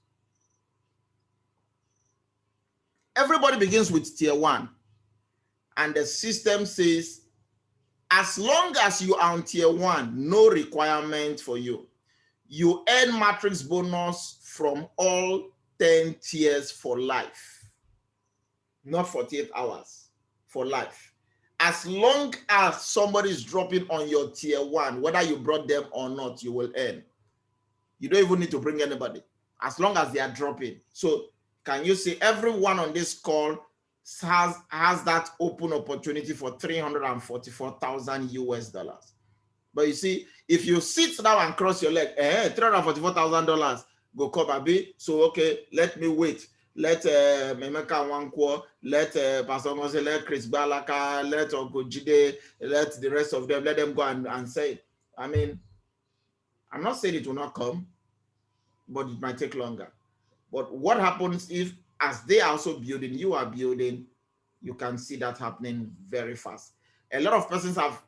Everybody begins with tier 1, and the system says, as long as you are on tier 1, no requirement for you. You earn matrix bonus from all 10 tiers for life, not 48 hours, for life. As long as somebody is dropping on your tier 1, whether you brought them or not, you will earn. You don't even need to bring anybody, as long as they are dropping. So can you see everyone on this call has that open opportunity for 344,000 US dollars? But you see, if you sit down and cross your leg, $344,000 go come abi. So okay, let me wait. Let Memeka Wankwo, let Pastor Ngose, let Chris Balaka, let Ogojide, let the rest of them, let them go and say it. I mean, I'm not saying it will not come, but it might take longer. But what happens if, as they are also building, you are building, you can see that happening very fast. A lot of persons have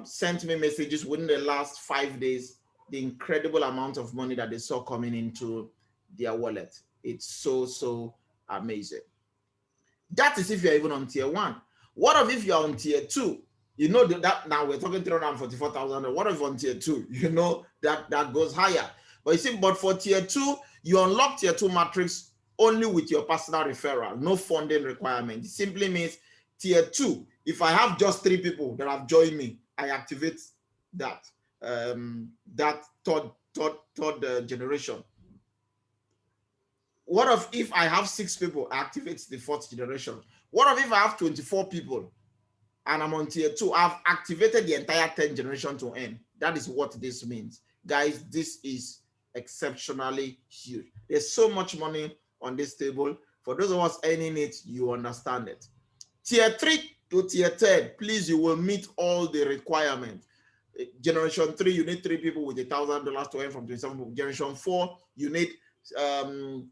sent me messages within the last 5 days, the incredible amount of money that they saw coming into their wallet. It's so amazing. That is if you're even on tier 1. What if you're on tier 2? You know that now we're talking 344,000. What if on tier 2? You know that goes higher. But you see, but for tier 2, you unlock tier 2 matrix only with your personal referral, no funding requirement. It simply means tier 2, if I have just 3 people that have joined me, I activate that third generation. What if I have 6 people, I activate the 4th generation? What if I have 24 people and I'm on tier 2? I've activated the entire 10th generation to earn. That is what this means. Guys, this is exceptionally huge. There's so much money on this table. For those of us earning it, you understand it. Tier 3 to tier 10, please, you will meet all the requirements. Generation 3, you need 3 people with $1,000 to earn from 27 people. Generation 4, you need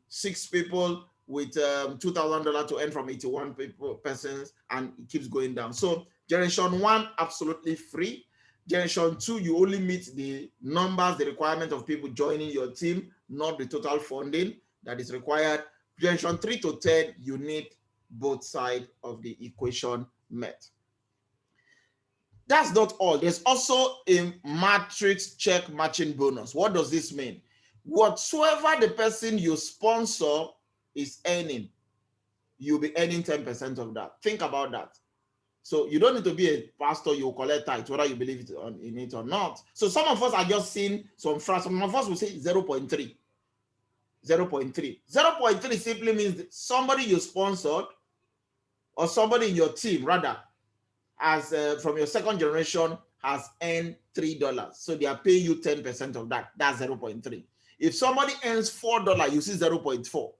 6 people with $2,000 to earn from 81 persons, and it keeps going down. So generation 1, absolutely free. Generation 2, you only meet the numbers, the requirement of people joining your team, not the total funding that is required. Generation 3 to 10, you need both sides of the equation met. That's not all. There's also a matrix check matching bonus. What does this mean? Whatsoever the person you sponsor is earning, you'll be earning 10% of that. Think about that. So you don't need to be a pastor, you collect tithe, whether you believe in it or not. So some of us are just seeing some of us will say 0.3. 0.3. 0.3 simply means that somebody you sponsored or somebody in your team, rather, as from your second generation has earned $3. So they are paying you 10% of that. That's 0.3. If somebody earns $4, you see 0.4.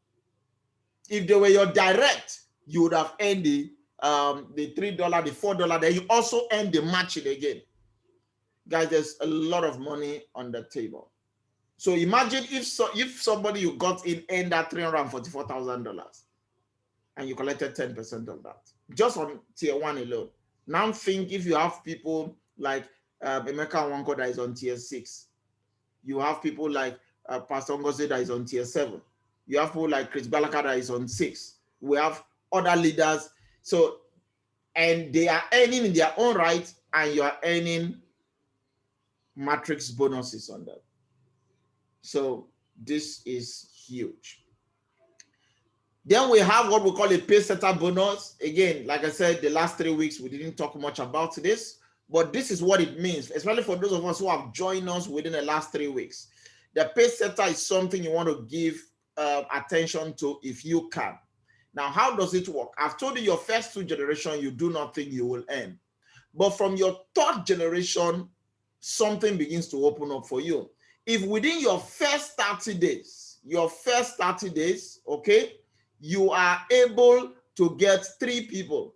If they were your direct, you would have earned the $3, the $4. Then you also earn the matching again. Guys, there's a lot of money on the table. So imagine if somebody you got in earned that $344,000 and you collected 10% of that just on tier 1 alone. Now think if you have people like Emeka Nwanko that is on tier 6, you have people like Pastor Ngozi that is on tier 7, you have people like Chris Balaka that is on 6, we have other leaders, so, and they are earning in their own right, and you are earning matrix bonuses on them. So this is huge. Then we have what we call a pay setter bonus. Again, like I said, the last 3 weeks, we didn't talk much about this, but this is what it means, especially for those of us who have joined us within the last 3 weeks. The pay setter is something you want to give attention to if you can. Now, how does it work? I've told you your first 2 generations, you do not think you will earn. But from your 3rd generation, something begins to open up for you. If within your first 30 days, okay, you are able to get 3 people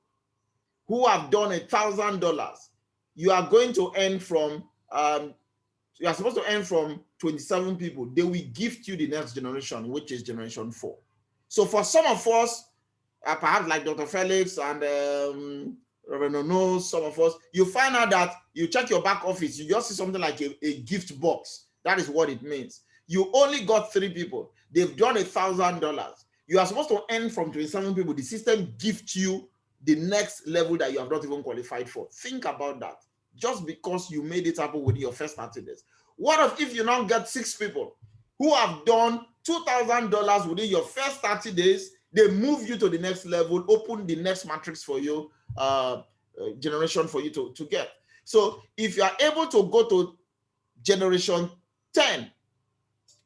who have done $1,000, you are going to earn from, you are supposed to earn from 27 people. They will gift you the next generation, which is generation 4. So for some of us, perhaps like Dr. Felix and Reverend Ono, some of us, you find out that you check your back office, you just see something like a gift box. That is what it means. You only got 3 people. They've done $1,000. You are supposed to earn from 27 people. The system gifts you the next level that you have not even qualified for. Think about that. Just because you made it happen within your first 30 days. What if you now get 6 people who have done $2,000 within your first 30 days? They move you to the next level, open the next matrix for you, generation for you to get. So if you are able to go to generation 10,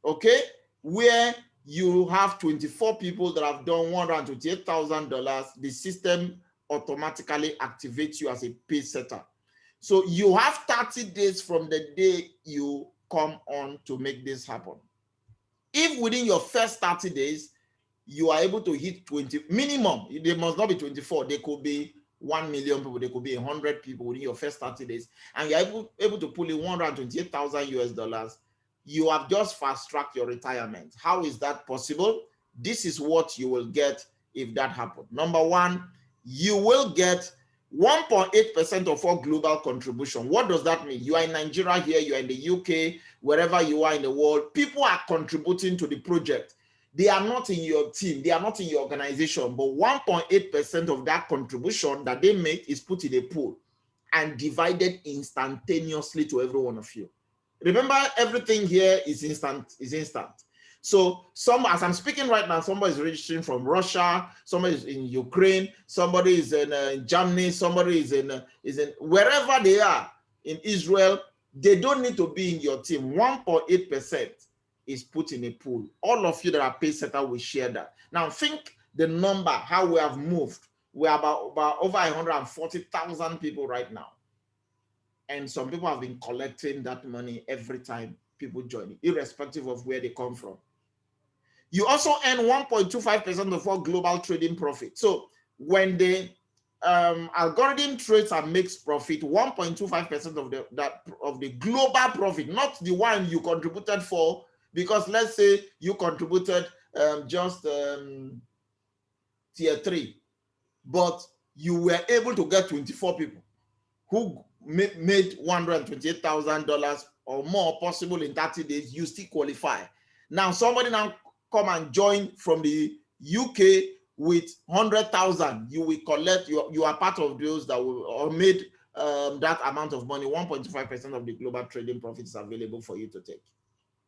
okay, where you have 24 people that have done $128,000, the system automatically activates you as a pay setter. So you have 30 days from the day you come on to make this happen. If within your first 30 days, you are able to hit 20 minimum, they must not be 24, they could be 1 million people, they could be 100 people within your first 30 days, and you're able to pull in $128,000, you have just fast-tracked your retirement. How is that possible? This is what you will get if that happens. Number 1, you will get 1.8% of all global contribution. What does that mean? You are in Nigeria here, you are in the UK, wherever you are in the world, people are contributing to the project. They are not in your team, they are not in your organization, but 1.8% of that contribution that they make is put in a pool and divided instantaneously to every one of you. Remember, everything here is instant. So as I'm speaking right now, somebody is registering from Russia, somebody is in Ukraine, somebody is in Germany, somebody is in wherever they are in Israel. They don't need to be in your team. 1.8% is put in a pool. All of you that are pay setter will share that. Now think the number, how we have moved. We're about over 140,000 people right now. And some people have been collecting that money every time people join, irrespective of where they come from. You also earn 1.25% of all global trading profit. So when the algorithm trades and makes profit, 1.25% of the global profit, not the one you contributed for, because let's say you contributed just tier 3, but you were able to get 24 people who made $128,000 or more possible in 30 days, you still qualify. Now somebody now come and join from the UK with 100,000, you will collect, you are part of those that will or made that amount of money. 1.25% of the global trading profit is available for you to take.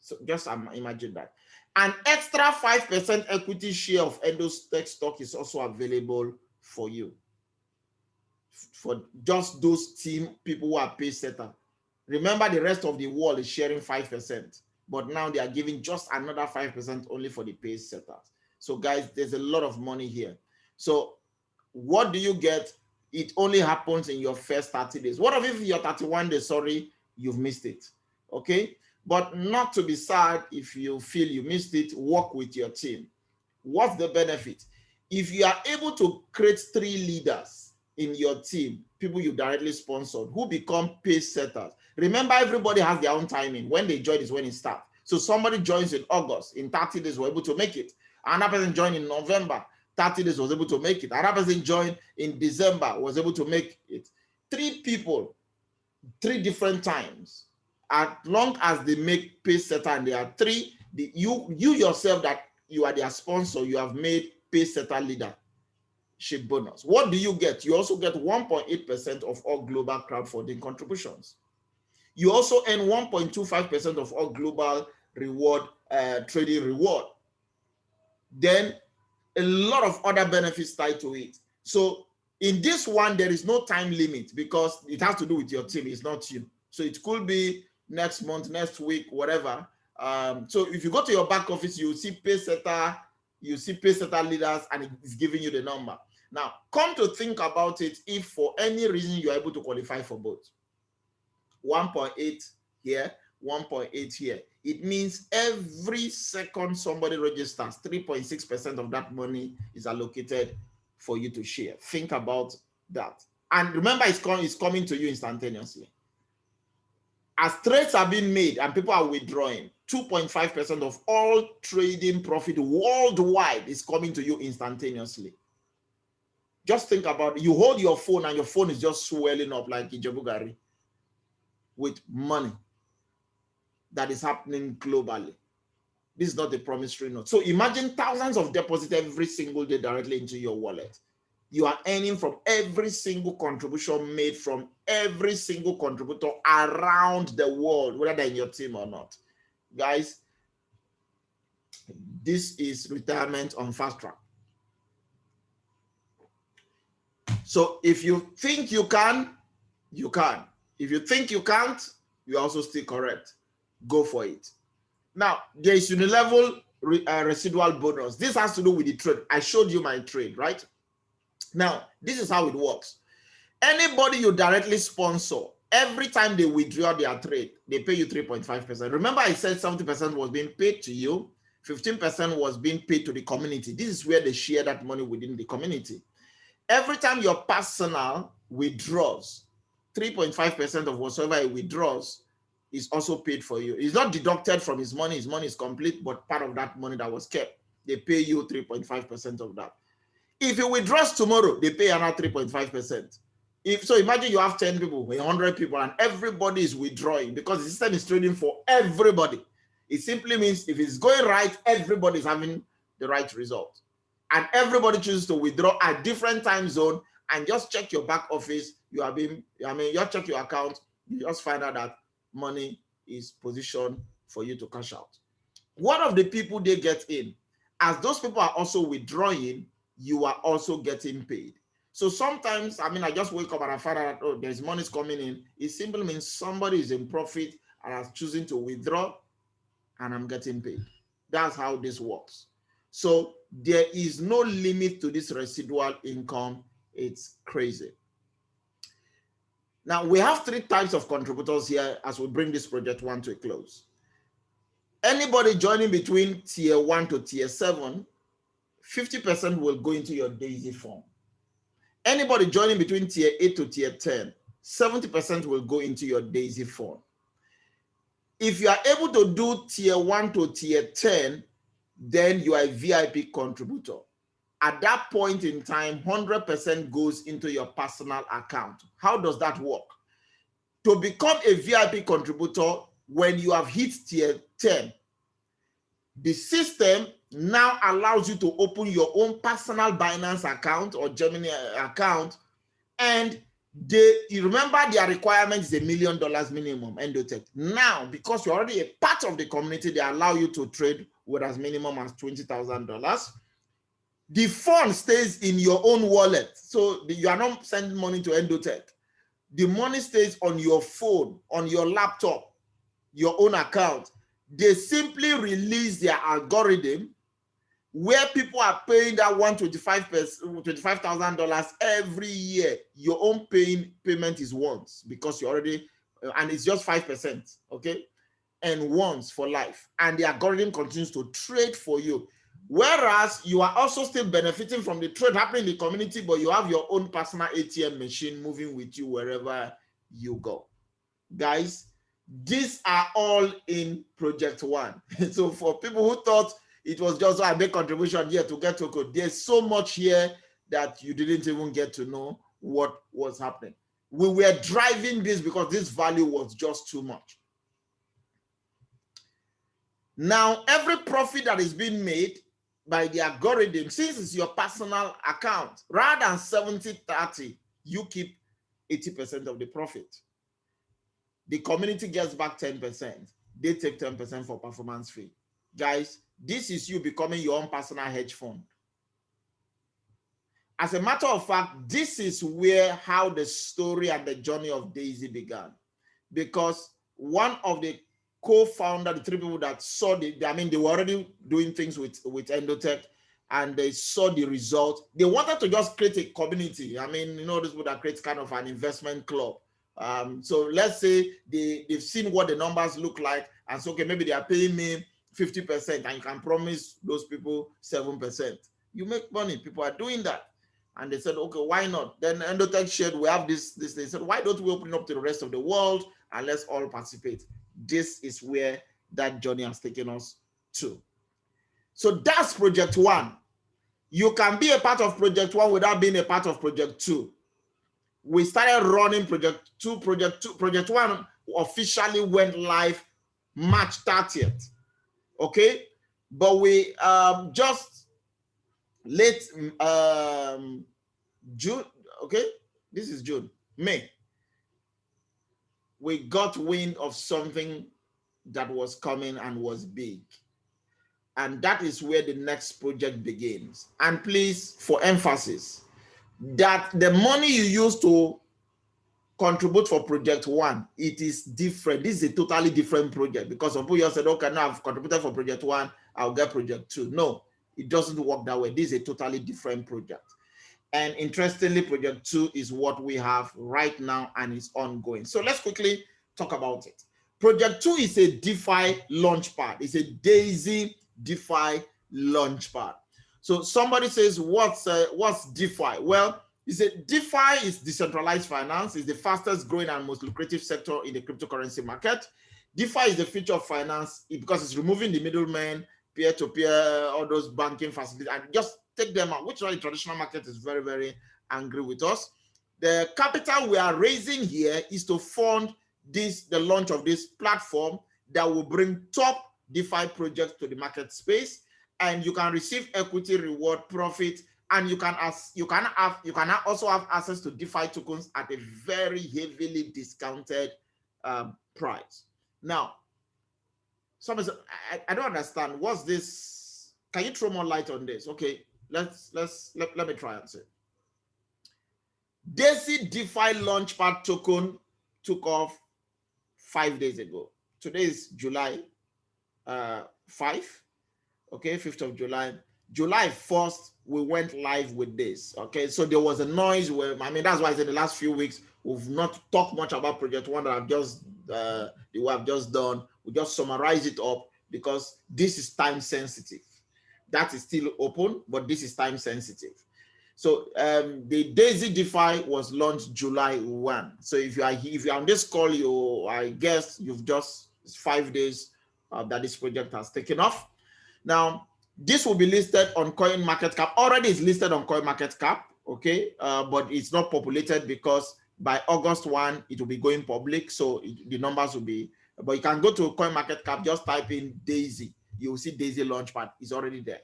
So just imagine that. An extra 5% equity share of Endotech stock is also available for you, for just those team people who are pay setter. Remember, the rest of the world is sharing 5%. but now they are giving just another 5% only for the pace setters. So guys, there's a lot of money here. So what do you get? It only happens in your first 30 days. What if you're 31 days, sorry, you've missed it, okay? But not to be sad if you feel you missed it, work with your team. What's the benefit? If you are able to create 3 leaders in your team, people you directly sponsored, who become pace setters. Remember, everybody has their own timing. When they join is when it starts. So somebody joins in August, in 30 days, we're able to make it. Another person joined in November, 30 days, was able to make it. Another person joined in December, was able to make it. 3 people, 3 different times. As long as they make pace setter and they are 3, you yourself, that you are their sponsor, you have made pace setter leadership bonus. What do you get? You also get 1.8% of all global crowdfunding contributions. You also earn 1.25% of all global reward, trading reward. Then a lot of other benefits tied to it. So in this one, there is no time limit because it has to do with your team. It's not you. So it could be next month, next week, whatever. So if you go to your back office, you see pace setter, leaders, and it's giving you the number. Now, come to think about it, if for any reason you're able to qualify for both, 1.8 here, 1.8 here, it means every second somebody registers, 3.6% of that money is allocated for you to share. Think about that. And remember, it's coming to you instantaneously. As trades are being made and people are withdrawing, 2.5% of all trading profit worldwide is coming to you instantaneously. Just think about it. You hold your phone and your phone is just swelling up like Ijebugari with money that is happening globally. This is not a promissory note. So imagine thousands of deposits every single day directly into your wallet. You are earning from every single contribution made from every single contributor around the world, whether they're in your team or not. Guys, this is retirement on fast track. So if you think you can, you can. If you think you can't, you're also still correct. Go for it. Now, there is unilevel residual bonus. This has to do with the trade. I showed you my trade, right? Now, this is how it works. Anybody you directly sponsor, every time they withdraw their trade, they pay you 3.5%. Remember, I said 70% was being paid to you, 15% was being paid to the community. This is where they share that money within the community. Every time your personal withdraws, 3.5% of whatsoever he withdraws is also paid for you. It's not deducted from his money is complete, but part of that money that was kept, they pay you 3.5% of that. If he withdraws tomorrow, they pay another 3.5%. So imagine you have 10 people, 100 people, and everybody is withdrawing because the system is trading for everybody. It simply means if it's going right, everybody is having the right result. And everybody chooses to withdraw at different time zone, and just check your back office. You just check your account, you just find out that money is positioned for you to cash out. One of the people they get in, as those people are also withdrawing, you are also getting paid. So sometimes, I just wake up and I find out, oh, there's money coming in. It simply means somebody is in profit and is choosing to withdraw, and I'm getting paid. That's how this works. So there is no limit to this residual income. It's crazy. Now, we have 3 types of contributors here as we bring this project 1 to a close. Anybody joining between tier 1 to tier 7, 50% will go into your DAISY form. Anybody joining between tier 8 to tier 10, 70% will go into your DAISY form. If you are able to do tier 1 to tier 10, then you are a VIP contributor. At that point in time, 100% goes into your personal account. How does that work? To become a VIP contributor, when you have hit tier 10, the system now allows you to open your own personal Binance account or Gemini account, and you remember their requirement is $1 million minimum endotech. Now, because you're already a part of the community, they allow you to trade with as minimum as $20,000. The fund stays in your own wallet. So you are not sending money to endotech. The money stays on your phone, on your laptop, your own account. They simply release their algorithm where people are paying that $25,000 every year. Your own payment is once, because you already, and it's just 5%, okay? And once for life. And the algorithm continues to trade for you. Whereas you are also still benefiting from the trade happening in the community, but you have your own personal ATM machine moving with you wherever you go. Guys, these are all in Project One. So for people who thought it was just a big contribution here to get token, there's so much here that you didn't even get to know what was happening. We were driving this because this value was just too much. Now, every profit that is being made by the algorithm, since it's your personal account, rather than 70-30, you keep 80% of the profit. The community gets back 10%. They take 10% for performance fee. Guys, this is you becoming your own personal hedge fund. As a matter of fact, this is how the story and the journey of Daisy began. Because one of the co-founder, the three people that saw they were already doing things with Endotech, and they saw the result. They wanted to just create a community. Those people that create kind of an investment club. So let's say they've seen what the numbers look like, and so okay, maybe they are paying me 50%, and you can promise those people 7%. You make money. People are doing that. And they said, okay, why not? Then Endotech shared, we have this. They said, why don't we open up to the rest of the world and let's all participate? This is where that journey has taken us to. So that's Project One. You can be a part of Project One without being a part of Project Two. We started running Project Two. Project One officially went live March 30th. Okay, but we just late June. Okay, this is June, May. We got wind of something that was coming and was big. And that is where the next project begins. And please, for emphasis, that the money you use to contribute for Project One, it is different. This is a totally different project, because some people said, okay, now I've contributed for Project One, I'll get Project Two. No, it doesn't work that way. This is a totally different project. And interestingly, Project Two is what we have right now and is ongoing. So let's quickly talk about it. Project Two is a DeFi launchpad. It's a Daisy DeFi launchpad. So somebody says, what's DeFi? Well, DeFi is decentralized finance. It's the fastest growing and most lucrative sector in the cryptocurrency market. DeFi is the future of finance because it's removing the middlemen, peer-to-peer, all those banking facilities, and just take them out, which is why the traditional market is very, very angry with us. The capital we are raising here is to fund the launch of this platform that will bring top DeFi projects to the market space, and you can receive equity, reward, profit, and you can also have access to DeFi tokens at a very heavily discounted price. Now, somebody said, I don't understand. What's this? Can you throw more light on this? Okay, let me try and say. Daisy DeFi Launchpad token took off 5 days ago. Today is July 5. Okay, 5th of July. July 1st, we went live with this. Okay, so there was a noise where, that's why I said the last few weeks we've not talked much about Project One that I've just done. We just summarize it up because this is time sensitive. That is still open, but this is time sensitive. So the Daisy DeFi was launched July 1. So if you're on this call, I guess it's 5 days that this project has taken off. Now, this will be listed on CoinMarketCap. Already it's listed on CoinMarketCap, okay? But it's not populated because by August 1, it will be going public. So the numbers will be, but you can go to CoinMarketCap, just type in Daisy. You will see Daisy Launchpad. It's already there.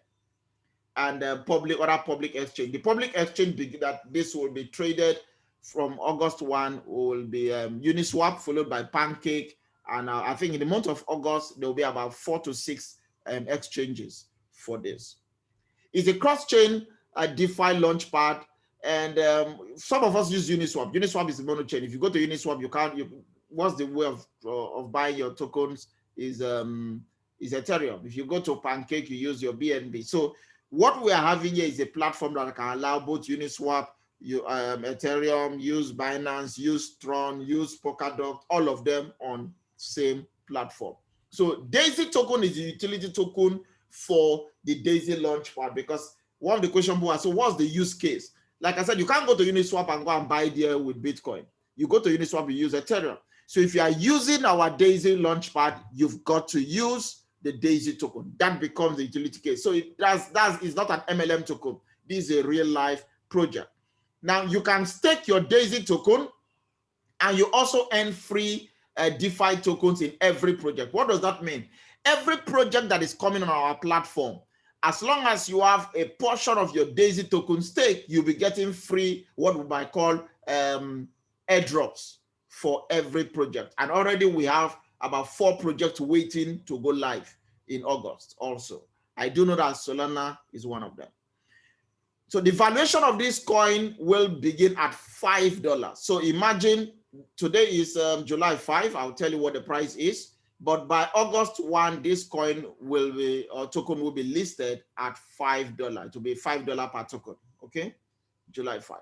And other public exchange. The public exchange that this will be traded from August 1 will be Uniswap, followed by Pancake. And I think in the month of August, there will be about 4 to 6 exchanges for this. It's a cross-chain DeFi launchpad, and some of us use Uniswap. Uniswap is a monochain. If you go to Uniswap, what's the way of buying your tokens is is Ethereum. If you go to Pancake, you use your BNB. So what we are having here is a platform that can allow both Uniswap, Ethereum, use Binance, use Tron, use Polkadot, all of them on same platform. So Daisy token is a utility token for the Daisy Launchpad, because one of the questions was, so what's the use case? Like I said, you can't go to Uniswap and go and buy there with Bitcoin. You go to Uniswap, you use Ethereum. So if you are using our Daisy Launchpad, you've got to use the Daisy token. That becomes the utility case. So that's not an MLM token. This is a real life project. Now you can stake your Daisy token, and you also earn free DeFi tokens in every project. What does that mean? Every project that is coming on our platform, as long as you have a portion of your Daisy token stake, you'll be getting free, what we might call airdrops for every project. And already we have about 4 projects waiting to go live in August also. I do know that Solana is one of them. So the valuation of this coin will begin at $5. So imagine today is July 5. I'll tell you what the price is. But by August 1, this coin will be, or token will be listed at $5. It will be $5 per token. Okay, July 5.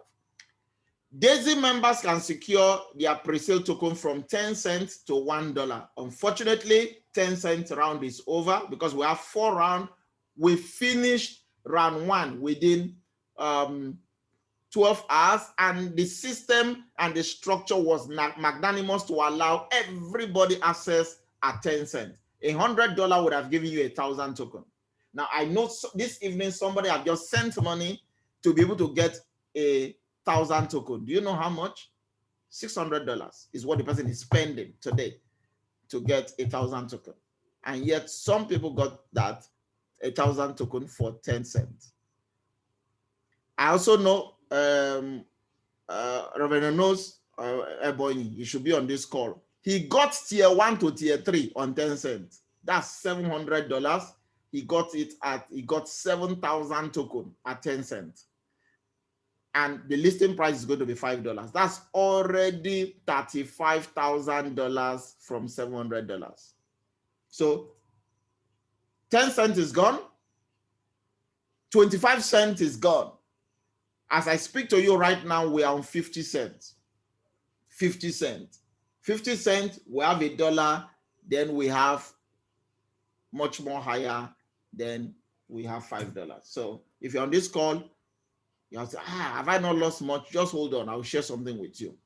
Daisy members can secure their pre-sale token from 10 cents to $1. Unfortunately, 10 cents round is over because we have 4 rounds. We finished round 1 within 12 hours, and the system and the structure was magnanimous to allow everybody access at 10 cents. $100 would have given you 1,000 token. Now, I know this evening somebody have just sent money to be able to get 1,000 token. Do you know how much? $600 is what the person is spending today to get 1,000 token. And yet some people got that 1,000 token for 10 cents. I also know Reverend knows Ebony, you should be on this call. He got tier 1 to tier 3 on 10 cents. That's $700. He got 7,000 token at 10 cents. And the listing price is going to be $5. That's already $35,000 from $700. So 10 cents is gone. 25 cents is gone. As I speak to you right now, we are on 50 cents. 50 cents. 50 cents, we have $1. Then we have much more higher. Then we have $5. So if you're on this call, you have to say, have I not lost much? Just hold on. I'll share something with you.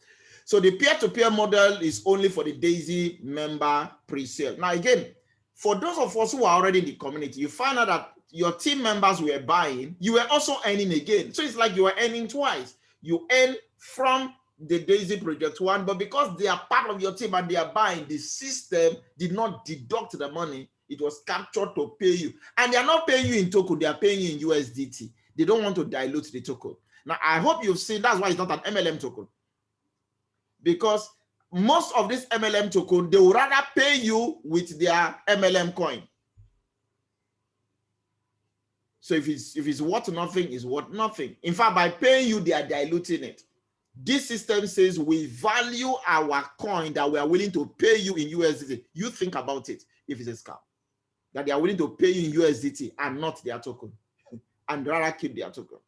So the peer-to-peer model is only for the Daisy member pre-sale. Now, again, for those of us who are already in the community, you find out that your team members were buying, you were also earning again. So it's like you were earning twice. You earn from the Daisy Project 1, but because they are part of your team and they are buying, the system did not deduct the money. It was captured to pay you. And they are not paying you in token, they are paying you in USDT. They don't want to dilute the token. Now, I hope you've seen, that's why it's not an MLM token. Because most of this MLM token, they would rather pay you with their MLM coin. So if it's worth nothing, it's worth nothing. In fact, by paying you, they are diluting it. This system says we value our coin that we are willing to pay you in USDT. You think about it if it's a scam. That they are willing to pay you in USDT and not their token. And rather keep their token.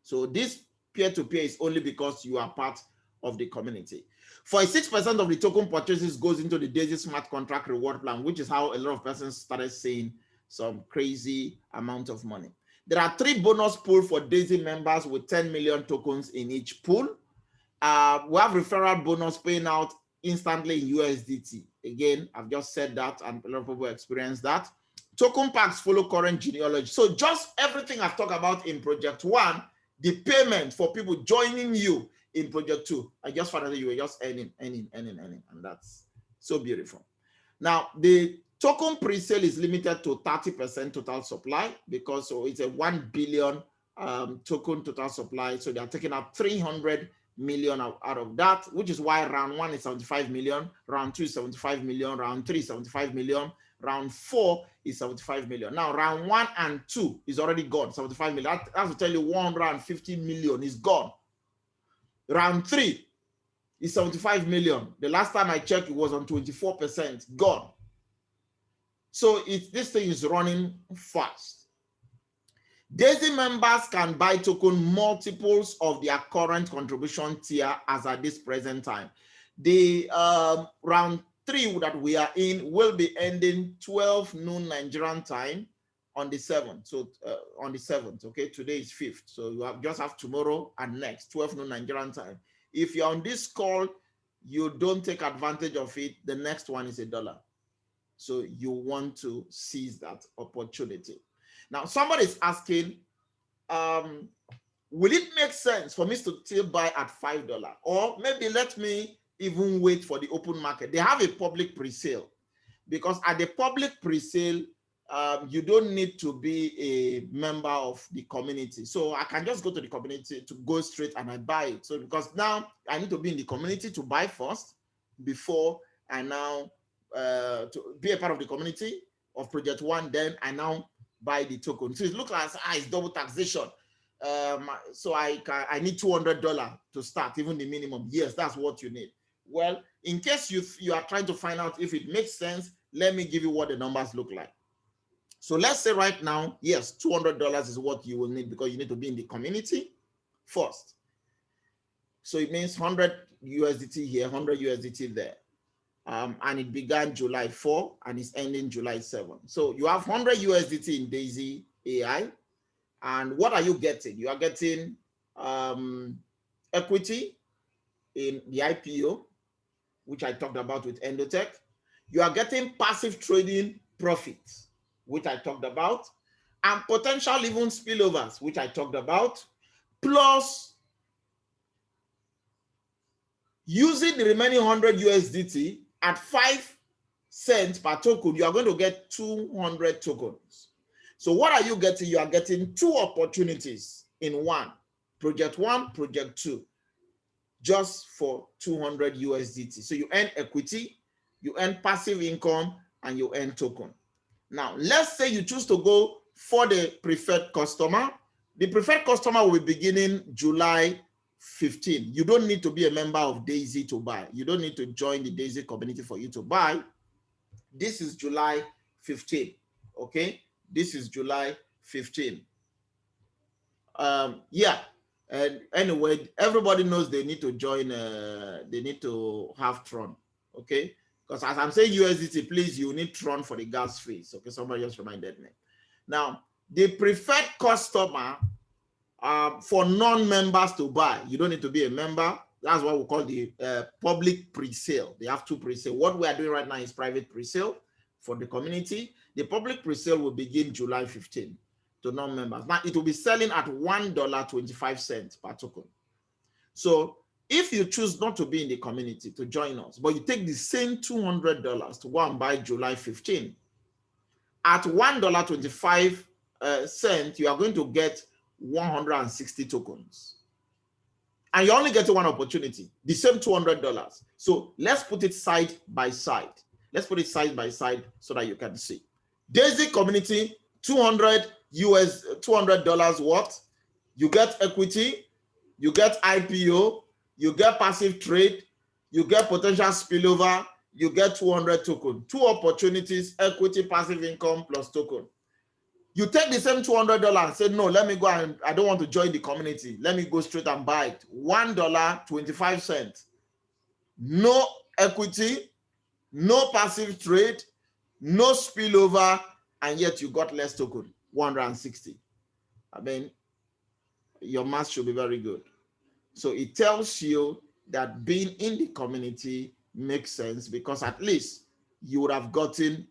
So this peer-to-peer is only because you are part of the community. 46% of the token purchases goes into the Daisy Smart Contract Reward Plan, which is how a lot of persons started saying some crazy amount of money. There are 3 bonus pools for Daisy members with 10 million tokens in each pool. We have referral bonus paying out instantly in USDT. Again, I've just said that, and a lot of people experience that. Token packs follow current genealogy. So just everything I've talked about in Project 1, the payment for people joining you in Project 2, I just found out that you were just earning, and that's so beautiful. Now, the token pre-sale is limited to 30% total supply because it's a 1 billion token total supply. So they are taking out 300 million out of that, which is why round 1 is 75 million, round 2 is 75 million, round 3 is 75 million, round 4 is 75 million. Now, round 1 and 2 is already gone, 75 million. That's to tell you 150 million is gone. Round 3 is 75 million. The last time I checked, it was on 24%, gone. So this thing is running fast. Daisy members can buy token multiples of their current contribution tier as at this present time. The round 3 that we are in will be ending 12 noon Nigerian time on the 7th. So on the 7th, okay, today is 5th. So you just have tomorrow and next, 12 noon Nigerian time. If you're on this call, you don't take advantage of it, the next one is $1. So you want to seize that opportunity. Now, somebody is asking, will it make sense for me to still buy at $5? Or maybe let me even wait for the open market. They have a public pre-sale, because at the public pre-sale, you don't need to be a member of the community. So I can just go to the community to go straight and I buy it. So because now I need to be in the community to buy first before I now to be a part of the community of Project One, then I now buy the token. So it looks like it's double taxation. So I need $200 to start, even the minimum. Yes, that's what you need. Well, in case you are trying to find out if it makes sense, let me give you what the numbers look like. So let's say right now, yes, $200 is what you will need, because you need to be in the community first. So it means 100 USDT here, 100 USDT there. And it began July 4 and it's ending July 7. So you have 100 USDT in Daisy AI. And what are you getting? You are getting equity in the IPO, which I talked about with Endotech. You are getting passive trading profits, which I talked about, and potential even spillovers, which I talked about, plus using the remaining 100 USDT at 5 cents per token, you are going to get 200 tokens. So what are you getting? You are getting 2 opportunities in one, Project 2, just for 200 USDT. So you earn equity, you earn passive income, and you earn token. Now, let's say you choose to go for the preferred customer. The preferred customer will be beginning July 15. You don't need to be a member of Daisy to buy. You don't need to join the Daisy community for you to buy. This is July 15, okay? This is July 15. Yeah, and anyway, everybody knows they need to join, they need to have Tron, okay? Because as I'm saying USDT, please, you need Tron for the gas fees, okay? Somebody just reminded me. Now, the preferred customer for non-members to buy, you don't need to be a member. That's what we call the public pre-sale. They have 2 pre-sale. What we are doing right now is private pre-sale for the community. The public pre-sale will begin July 15 to non-members. Now, it will be selling at $1.25 per token. So if you choose not to be in the community to join us, but you take the same $200 to go and buy July 15, at $1.25, you are going to get 160 tokens. And you're only getting one opportunity, the same $200. So let's put it side by side. Let's put it side by side so that you can see. Daisy community, $200 what? You get equity, you get IPO, you get passive trade, you get potential spillover, you get 200 token. 2 opportunities, equity, passive income plus token. You take the same $200 and say, no, let me go and I don't want to join the community. Let me go straight and buy it. $1.25. No equity, no passive trade, no spillover, and yet you got less token, 160. I mean, your math should be very good. So it tells you that being in the community makes sense, because at least you would have gotten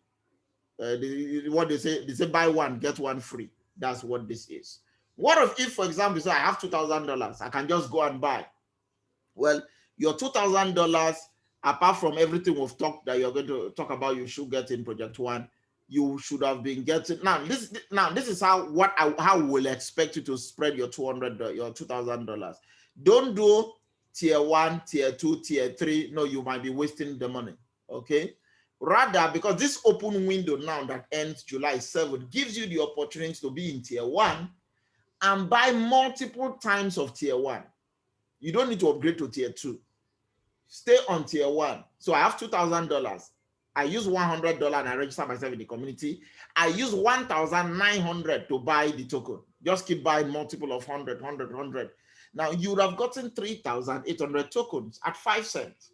what they say buy one get one free. That's what this is. What if for example, so I have $2,000, I can just go and buy? Well, your $2,000, apart from everything we've talked that you're going to talk about, you should get in Project One, you should have been getting. Now this is how we'll expect you to spread your $2,000. Don't do tier 1, tier 2, tier 3. No, you might be wasting the money. Okay. Rather, because this open window now that ends July 7 gives you the opportunity to be in tier 1 and buy multiple times of tier 1. You don't need to upgrade to tier 2. Stay on tier 1. So I have $2,000. I use $100 and I register myself in the community. I use 1,900 to buy the token. Just keep buying multiple of 100, 100, 100. Now you would have gotten 3,800 tokens at 5 cents.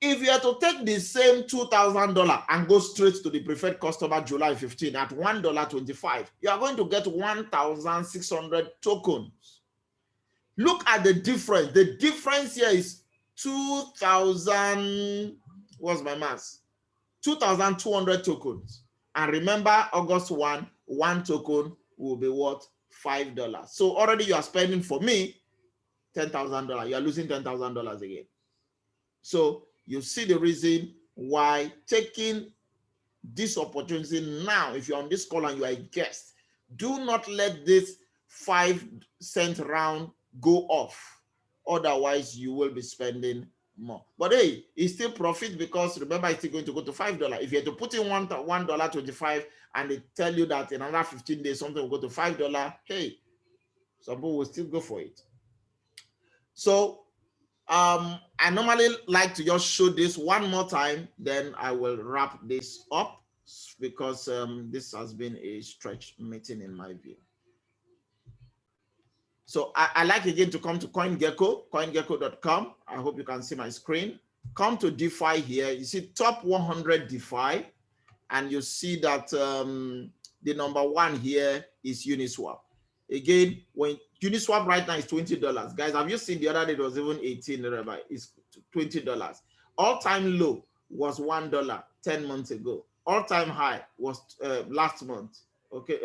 If you are to take the same $2,000 and go straight to the preferred customer July 15 at $1.25, you are going to get 1,600 tokens. Look at the difference. The difference here is 2,000, what's my math? 2,200 tokens. And remember, August 1, one token will be worth $5. So already you are spending, for me, $10,000. You are losing $10,000 again. So you see the reason why taking this opportunity now, if you're on this call and you are a guest, do not let this 5-cent round go off. Otherwise, you will be spending more. But hey, it's still profit, because remember, it's still going to go to $5. If you have to put in $1.25 and they tell you that in another 15 days something will go to $5, hey, some people will still go for it. So I normally like to just show this one more time, then I will wrap this up, because this has been a stretch meeting in my view. So I like again to come to CoinGecko, coingecko.com. I hope you can see my screen. Come to DeFi here. You see top 100 DeFi, and you see that the number one here is Uniswap. Again, when Uniswap right now is $20. Guys, have you seen the other day it was even 18? It's $20. All-time low was $1 10 months ago. All-time high was last month. Okay,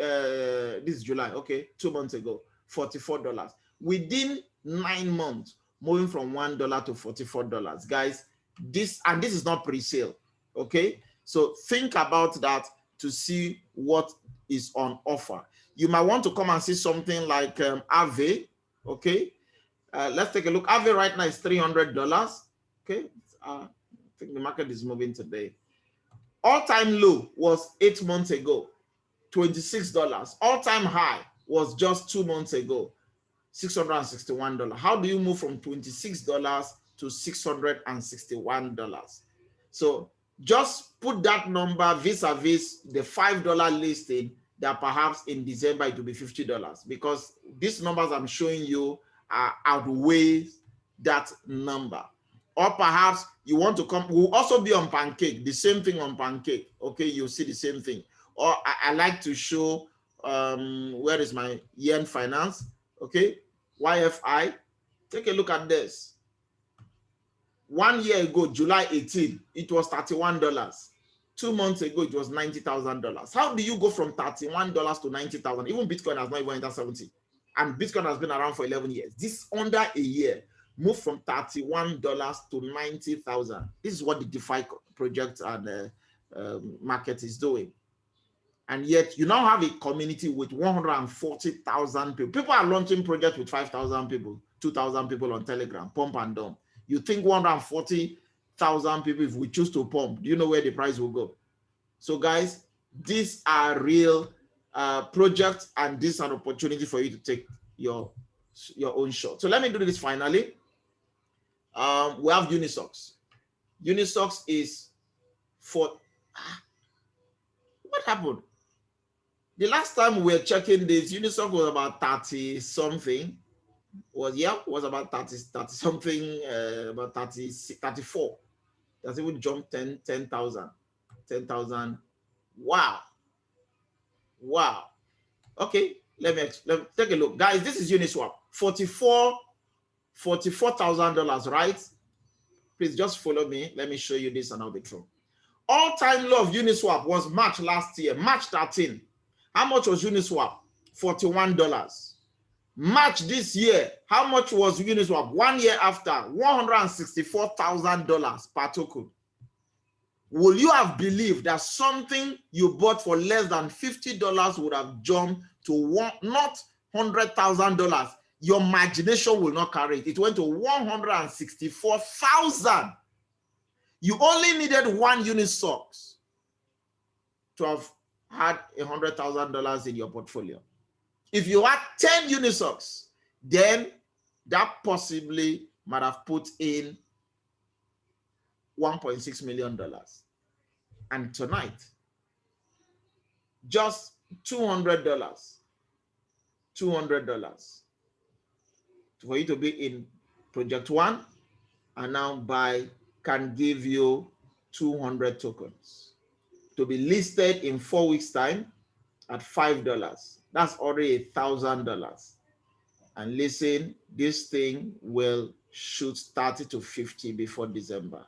this is July. Okay, 2 months ago, $44. Within 9 months, moving from $1 to $44. Guys, this is not pre-sale. Okay, so think about that to see what is on offer. You might want to come and see something like Aave. Okay, let's take a look. Aave right now is $300. Okay, I think the market is moving today. All-time low was 8 months ago, $26. All-time high was just 2 months ago, $661. How do you move from $26 to $661? So just put that number vis-a-vis the $5 listing, that perhaps in December it will be $50, because these numbers I'm showing you outweigh that number. Or perhaps you want to come, we'll also be on Pancake, the same thing on Pancake. Okay, you'll see the same thing. Or I like to show, where is my Yen Finance? Okay, YFI. Take a look at this. 1 year ago, July 18, it was $31. 2 months ago, it was $90,000. How do you go from $31 to 90,000? Even Bitcoin has not even entered 70. And Bitcoin has been around for 11 years. This under a year moved from $31 to 90,000. This is what the DeFi project and market is doing. And yet you now have a community with 140,000 people. People are launching projects with 5,000 people, 2,000 people on Telegram, pump and dump. You think 140,000 people, if we choose to pump, do you know where the price will go? So guys, these are real projects, and this is an opportunity for you to take your own shot. So let me do this finally. We have Unisocks. Unisocks is for, what happened? The last time we were checking this, Unisocks was about 30 something. Was about 30 something, about 30, 34. That's even jumped 10,000. Wow. Okay, let me take a look. Guys, this is Uniswap. $44,000, right? Please just follow me. Let me show you this and I'll be true. All-time low of Uniswap was March last year, March 13. How much was Uniswap? $41. March this year, how much was Uniswap? 1 year after, $164,000 per token. Will you have believed that something you bought for less than $50 would have jumped to not $100,000? Your imagination will not carry it. It went to $164,000. You only needed one Unisocks to have had $100,000 in your portfolio. If you had 10 Unisocks, then that possibly might have put in $1.6 million. and tonight. Just $200. $200 for you to be in project one, and now can give you 200 tokens to be listed in 4 weeks time at $5. That's already $1,000. And listen, this thing will shoot 30 to 50 before December.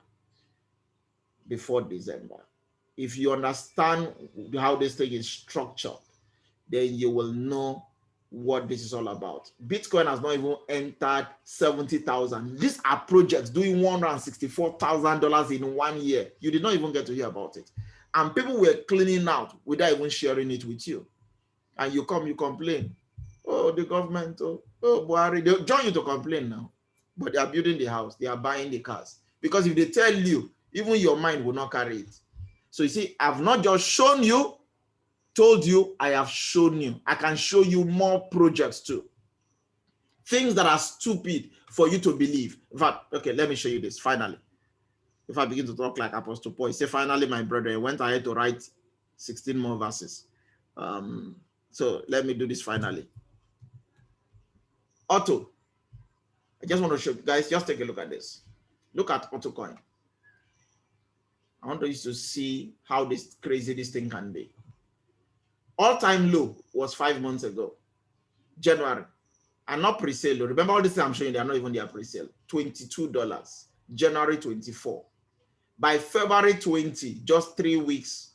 If you understand how this thing is structured, then you will know what this is all about. Bitcoin has not even entered 70,000. These are projects doing $164,000 in 1 year. You did not even get to hear about it. And people were cleaning out without even sharing it with you. And you complain. Oh, the government, oh, Buhari, they'll join you to complain now. But they are building the house, they are buying the cars. Because if they tell you, even your mind will not carry it. So you see, I've not just shown you, told you, I have shown you. I can show you more projects too. Things that are stupid for you to believe. In fact, okay, let me show you this finally. If I begin to talk like Apostle Paul, he said, finally, my brother, I went ahead to write 16 more verses. So let me do this finally. Auto. I just want to show you guys, just take a look at this. Look at AutoCoin. I want you to see how crazy this thing can be. All-time low was 5 months ago, January, and not pre-sale. Remember all this thing I'm showing you, they are not even their pre-sale. $22, January 24. By February 20, just 3 weeks,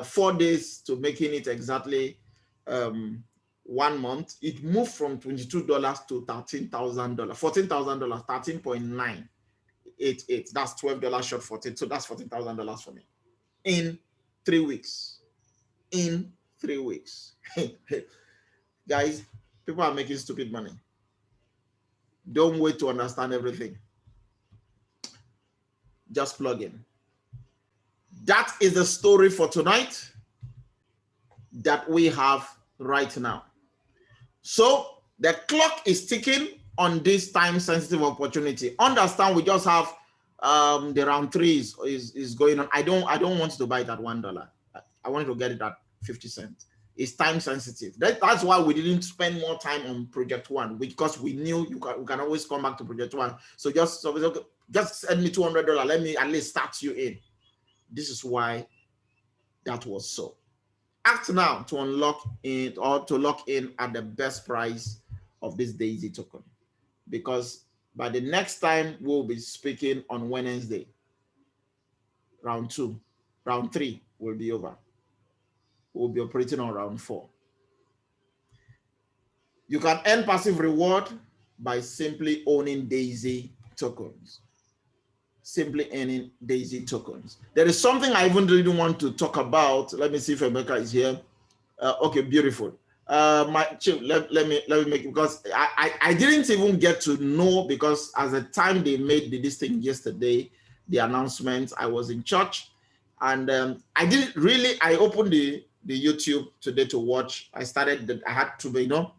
4 days to making it exactly 1 month, it moved from $22 to $13,000, $14,000, 13.988. That's $12 short 14. So that's $14,000 for me in 3 weeks. In 3 weeks. Guys, people are making stupid money. Don't wait to understand everything. Just plug in. That is the story for tonight that we have right now. So the clock is ticking on this time-sensitive opportunity. Understand, we just have the round 3 is going on. I don't want you to buy it at $1. I want you to get it at 50 cents. It's time sensitive. That's why we didn't spend more time on project 1, because we knew we can always come back to project 1. So just send me $200. Let me at least start you in. This is why that was so. Act now to unlock it, or to lock in at the best price of this Daisy token, because by the next time we'll be speaking on Wednesday, round 2, round 3 will be over. We'll be operating on round 4. You can earn passive reward by simply owning Daisy tokens. Simply earning Daisy tokens. There is something I even didn't want to talk about. Let me see if Emeka is here. Okay, beautiful. Let me make it, because I didn't even get to know, because as the time they made this thing yesterday, the announcement, I was in church, and I didn't really. I opened the YouTube today to watch. I had to,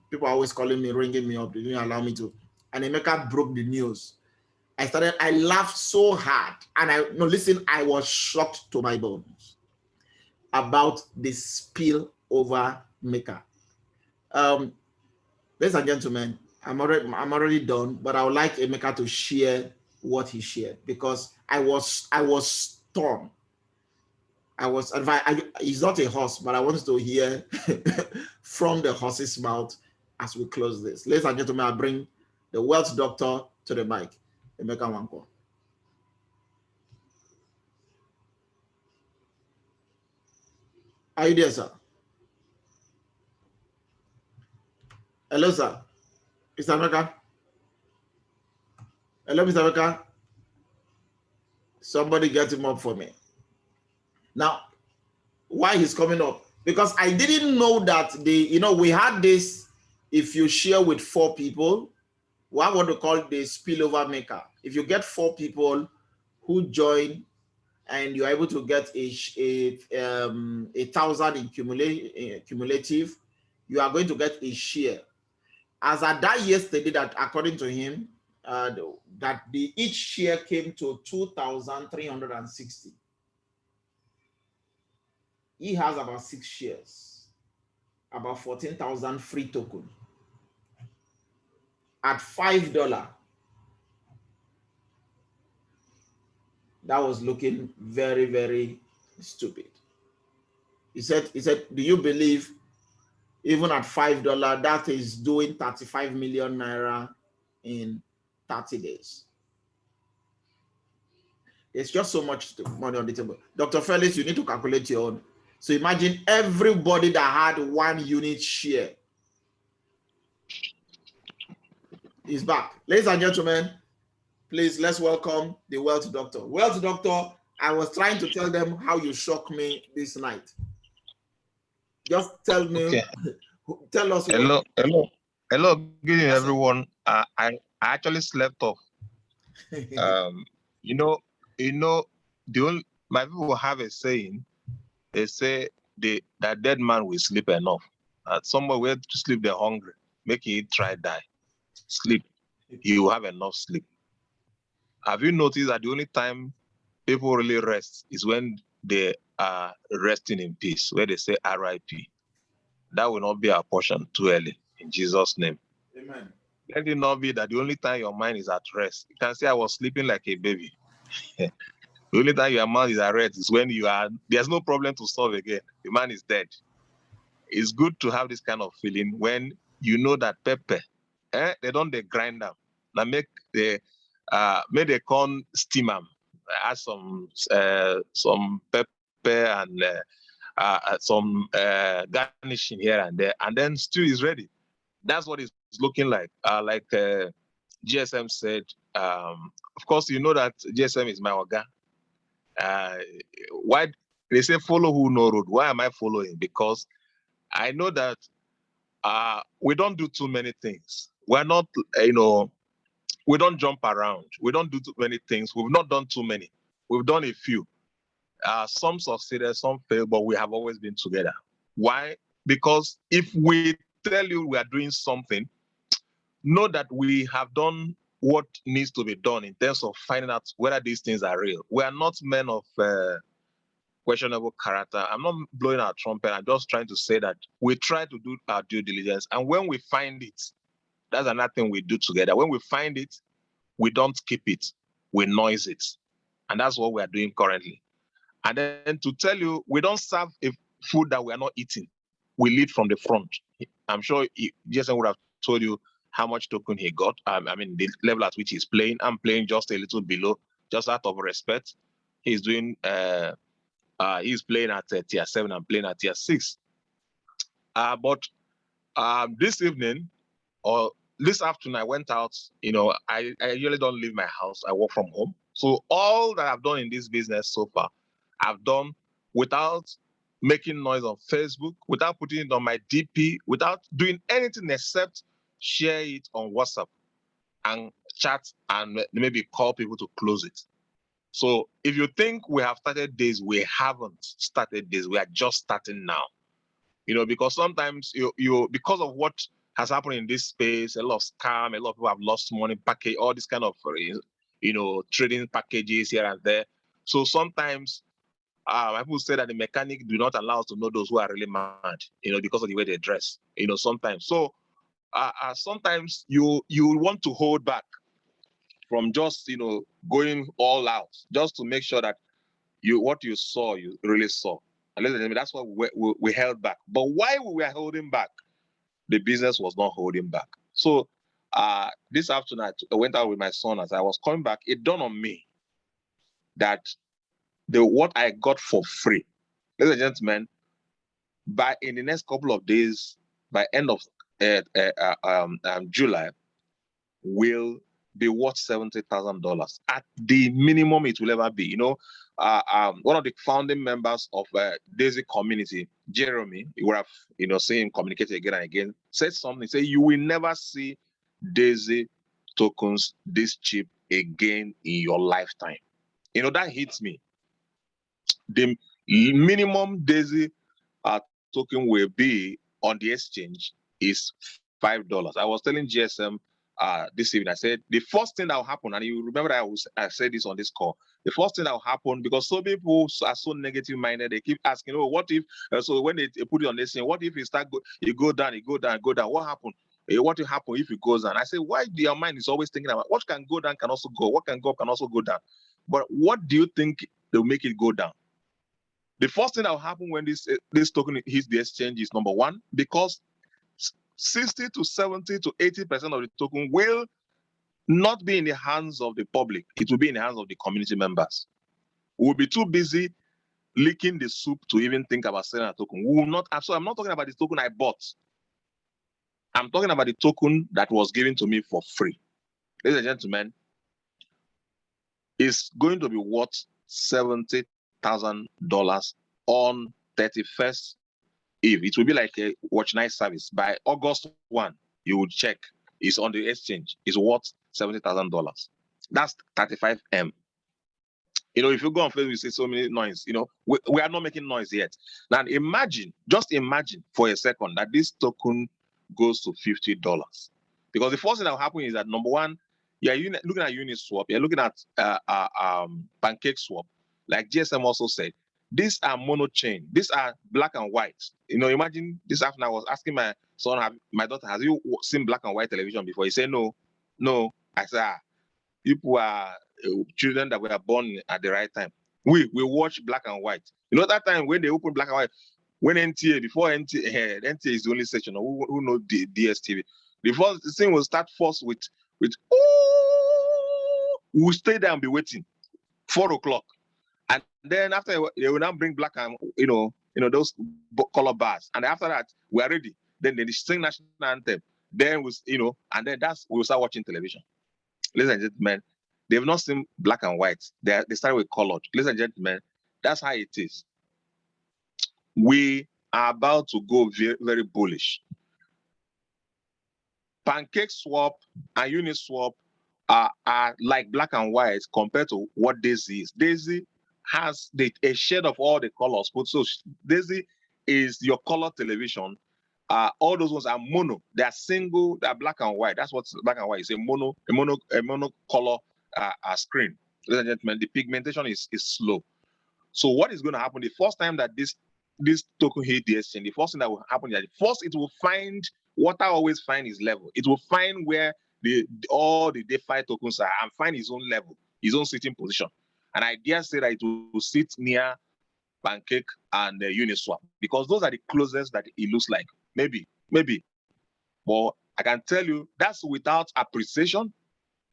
people are always calling me, ringing me up. They didn't allow me to. And Emeka broke the news. I laughed so hard. And I was shocked to my bones about the spillover maker. Ladies and gentlemen, I'm already done, but I would like Emeka to share what he shared, because I was stunned. He's not a horse, but I wanted to hear from the horse's mouth as we close this. Ladies and gentlemen, I bring the wealth doctor to the mic, Emeka Nwankwo. Are you there, sir? Hello, sir. Mr. Emeka? Hello, Mr. Emeka? Somebody get him up for me. Now, why he's coming up? Because I didn't know that we had this, if you share with 4 people, what we call the spillover maker. If you get 4 people who join and you're able to get a 1,000 in cumulative, you are going to get a share. As at that yesterday, that according to him, each share came to 2,360. He has about 6 shares, about 14,000 free token at $5. That was looking very, very stupid. He said, do you believe even at $5, that is doing 35 million naira in 30 days? There's just so much money on the table. Dr. Felix, you need to calculate your own. So imagine everybody that had 1 unit share is back. Ladies and gentlemen, please let's welcome the Wealth Doctor. Wealth Doctor, I was trying to tell them how you shocked me this night. Just tell me, okay. Tell us. Hello. Good evening, everyone. I actually slept off. You know, my people have a saying. They say that dead man will sleep enough. Somewhere where to sleep, they're hungry. Make it try die. Sleep. You will have enough sleep. Have you noticed that the only time people really rest is when they are resting in peace, where they say RIP? That will not be our portion too early, in Jesus' name. Amen. Let it not be that the only time your mind is at rest. You can say, I was sleeping like a baby. The only time your mind is at rest is when there's no problem to solve again. The man is dead. It's good to have this kind of feeling when you know that pepper, they don't grind them. Now make the corn steam them, add some pepper and some garnishing here and there, and then stew is ready. That's what it's looking like. Like GSM said, of course, you know that GSM is my oga. Why they say follow who no road? Why am I following? Because I know that we don't do too many things. We're not, we don't jump around. We don't do too many things. We've not done too many. We've done a few. Some succeeded, some failed, but we have always been together. Why? Because if we tell you we are doing something, know that we have done what needs to be done in terms of finding out whether these things are real. We are not men of questionable character. I'm not blowing our trumpet. I'm just trying to say that we try to do our due diligence. And when we find it, that's another thing we do together. When we find it, we don't keep it. We noise it. And that's what we are doing currently. And then to tell you, we don't serve a food that we are not eating. We lead from the front. I'm sure Jason would have told you how much token he got. I mean, the level at which he's playing. I'm playing just a little below, just out of respect. He's doing, he's playing at tier 7. I'm playing at tier 6. But this evening or this afternoon, I went out. I usually don't leave my house. I work from home. So all that I've done in this business so far, I've done without making noise on Facebook, without putting it on my DP, without doing anything except share it on WhatsApp and chat and maybe call people to close it. So if you think we have started this, we haven't started this. We are just starting now. Because sometimes you because of what has happened in this space, a lot of scam, a lot of people have lost money, package, all this kind of trading packages here and there. So sometimes people say that the mechanic do not allow us to know those who are really mad, because of the way they dress, sometimes. So sometimes you want to hold back from just, going all out, just to make sure that what you saw, you really saw. And that's why we held back. But while we were holding back, the business was not holding back. So this afternoon, I went out with my son. As I was coming back, it dawned on me that what I got for free, ladies and gentlemen, in the next couple of days, by end of July, will be worth $70,000 at the minimum it will ever be. One of the founding members of Daisy community, Jeremy, you would have seen him communicate again and again, said something. Say you will never see Daisy tokens this cheap again in your lifetime. That hits me. The minimum Daisy token will be on the exchange is $5. I was telling GSM this evening. I said the first thing that will happen, and you remember that I said this on this call. The first thing that will happen, because some people are so negative minded, they keep asking, "Oh, what if?" So when they put it on this thing, what if it go down, it go down, go down? What happened? What will happen if it goes down? I say, why your mind is always thinking about what can go down can also go, what can go up can also go down. But what do you think will make it go down? The first thing that will happen when this token hits the exchange is, number one, because 60 to 70 to 80% of the token will not be in the hands of the public. It will be in the hands of the community members. We will be too busy licking the soup to even think about selling a token. We will not. So I'm not talking about the token I bought. I'm talking about the token that was given to me for free. Ladies and gentlemen, it's going to be worth $70,000 on 31st Eve. It will be like a watch night service. By August 1, you will check. It's on the exchange. It's worth $70,000. That's 35M. If you go on Facebook, you see so many noise. We are not making noise yet. Now just imagine for a second that this token goes to $50. Because the first thing that will happen is that, number one, you're looking at Uniswap, you're looking at Pancake Swap. Like GSM also said, these are mono chain. These are black and white. Imagine this afternoon I was asking my son, my daughter, has you seen black and white television before? He said, no. I said, people are children that were born at the right time. We watch black and white. That time when they open black and white, when before NTA is the only section who know the DSTV. The first thing will start first with oh, we'll stay there and be waiting 4 o'clock. And then after they will now bring black and those color bars. And after that, we are ready. Then they sing national anthem. Then and then we'll start watching television. Ladies and gentlemen, they've not seen black and white. They start with colored. Ladies and gentlemen, that's how it is. We are about to go very, very bullish. Pancake Swap and Uniswap are like black and white compared to what Daisy is. Daisy has a shade of all the colors. So Daisy is your color television. All those ones are mono. They are single. They are black and white. That's what black and white is. A mono color screen. Ladies and gentlemen, the pigmentation is slow. So what is going to happen the first time that this token hit the exchange? The first thing that will happen is that first it will find what I always find is level. It will find where all the DeFi tokens are and find its own level, its own sitting position. And I dare say that it will sit near Pancake and Uniswap because those are the closest that it looks like. Maybe. But I can tell you that's without appreciation.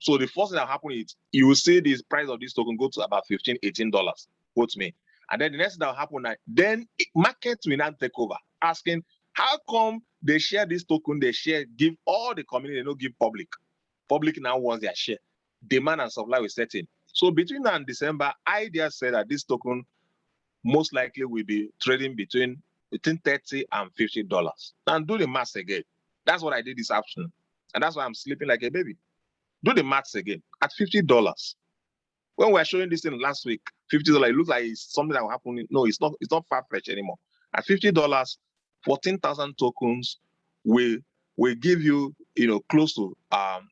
So the first thing that will happen is you will see the price of this token go to about $15, $18. Quote me. And then the next thing that will happen, then markets will now take over, asking how come they share this token, give all the community, they don't give public. Public now wants their share. Demand and supply will set in. So between now and December, I dare say that this token most likely will be trading between $30 and $50. And do the maths again. That's what I did this afternoon. And that's why I'm sleeping like a baby. Do the maths again. At $50. When we were showing this thing last week, $50, it looks like it's something that will happen. No, it's not far-fetched anymore. At $50, 14,000 tokens will give you, close to,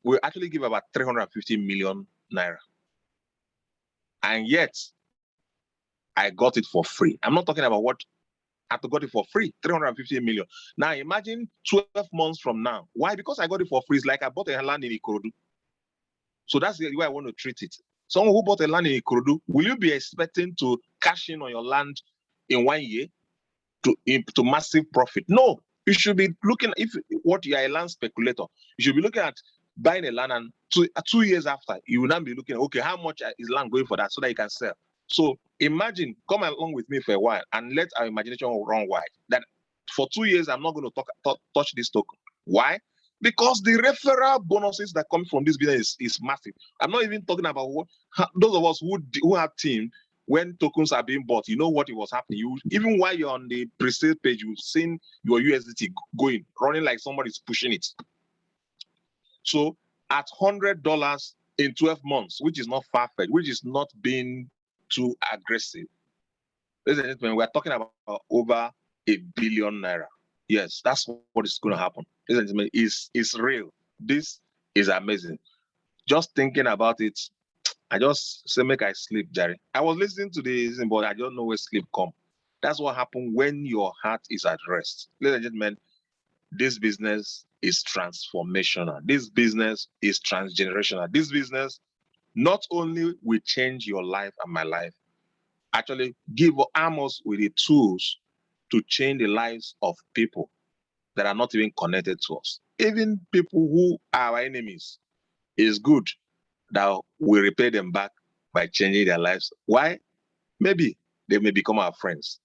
will actually give about 350 million naira. And yet, I got it for free. I'm not talking about what I got it for free, 350 million. Now imagine 12 months from now. Why? Because I got it for free. It's like I bought a land in Ikorodu. So that's the way I want to treat it. Someone who bought a land in Ikorodu, will you be expecting to cash in on your land in 1 year to massive profit? No. You should be looking, if what you are a land speculator, you should be looking at buying a land and 2 years after, you will now be looking, okay, how much is land going for that so that you can sell? So imagine, come along with me for a while and let our imagination run wide. That for 2 years, I'm not going to touch this token. Why? Because the referral bonuses that come from this business is massive. I'm not even talking about those of us who have team when tokens are being bought. You know what it was happening. Even while you're on the pre-sale page, you've seen your USDT running like somebody's pushing it. So at $100 in 12 months, which is not far-fetched, which is not being too aggressive. Ladies and gentlemen, we're talking about over $1 billion naira. Yes, that's what is going to happen. Ladies and gentlemen, it's real. This is amazing. Just thinking about it, I just say make I sleep, Jerry. I was listening to this, but I don't know where sleep come. That's what happened when your heart is at rest. Ladies and gentlemen, this business is transformational. This business is transgenerational. This business not only will change your life and my life, actually give us with the tools to change the lives of people that are not even connected to us. Even people who are our enemies, is good that we repay them back by changing their lives. Why? Maybe they may become our friends.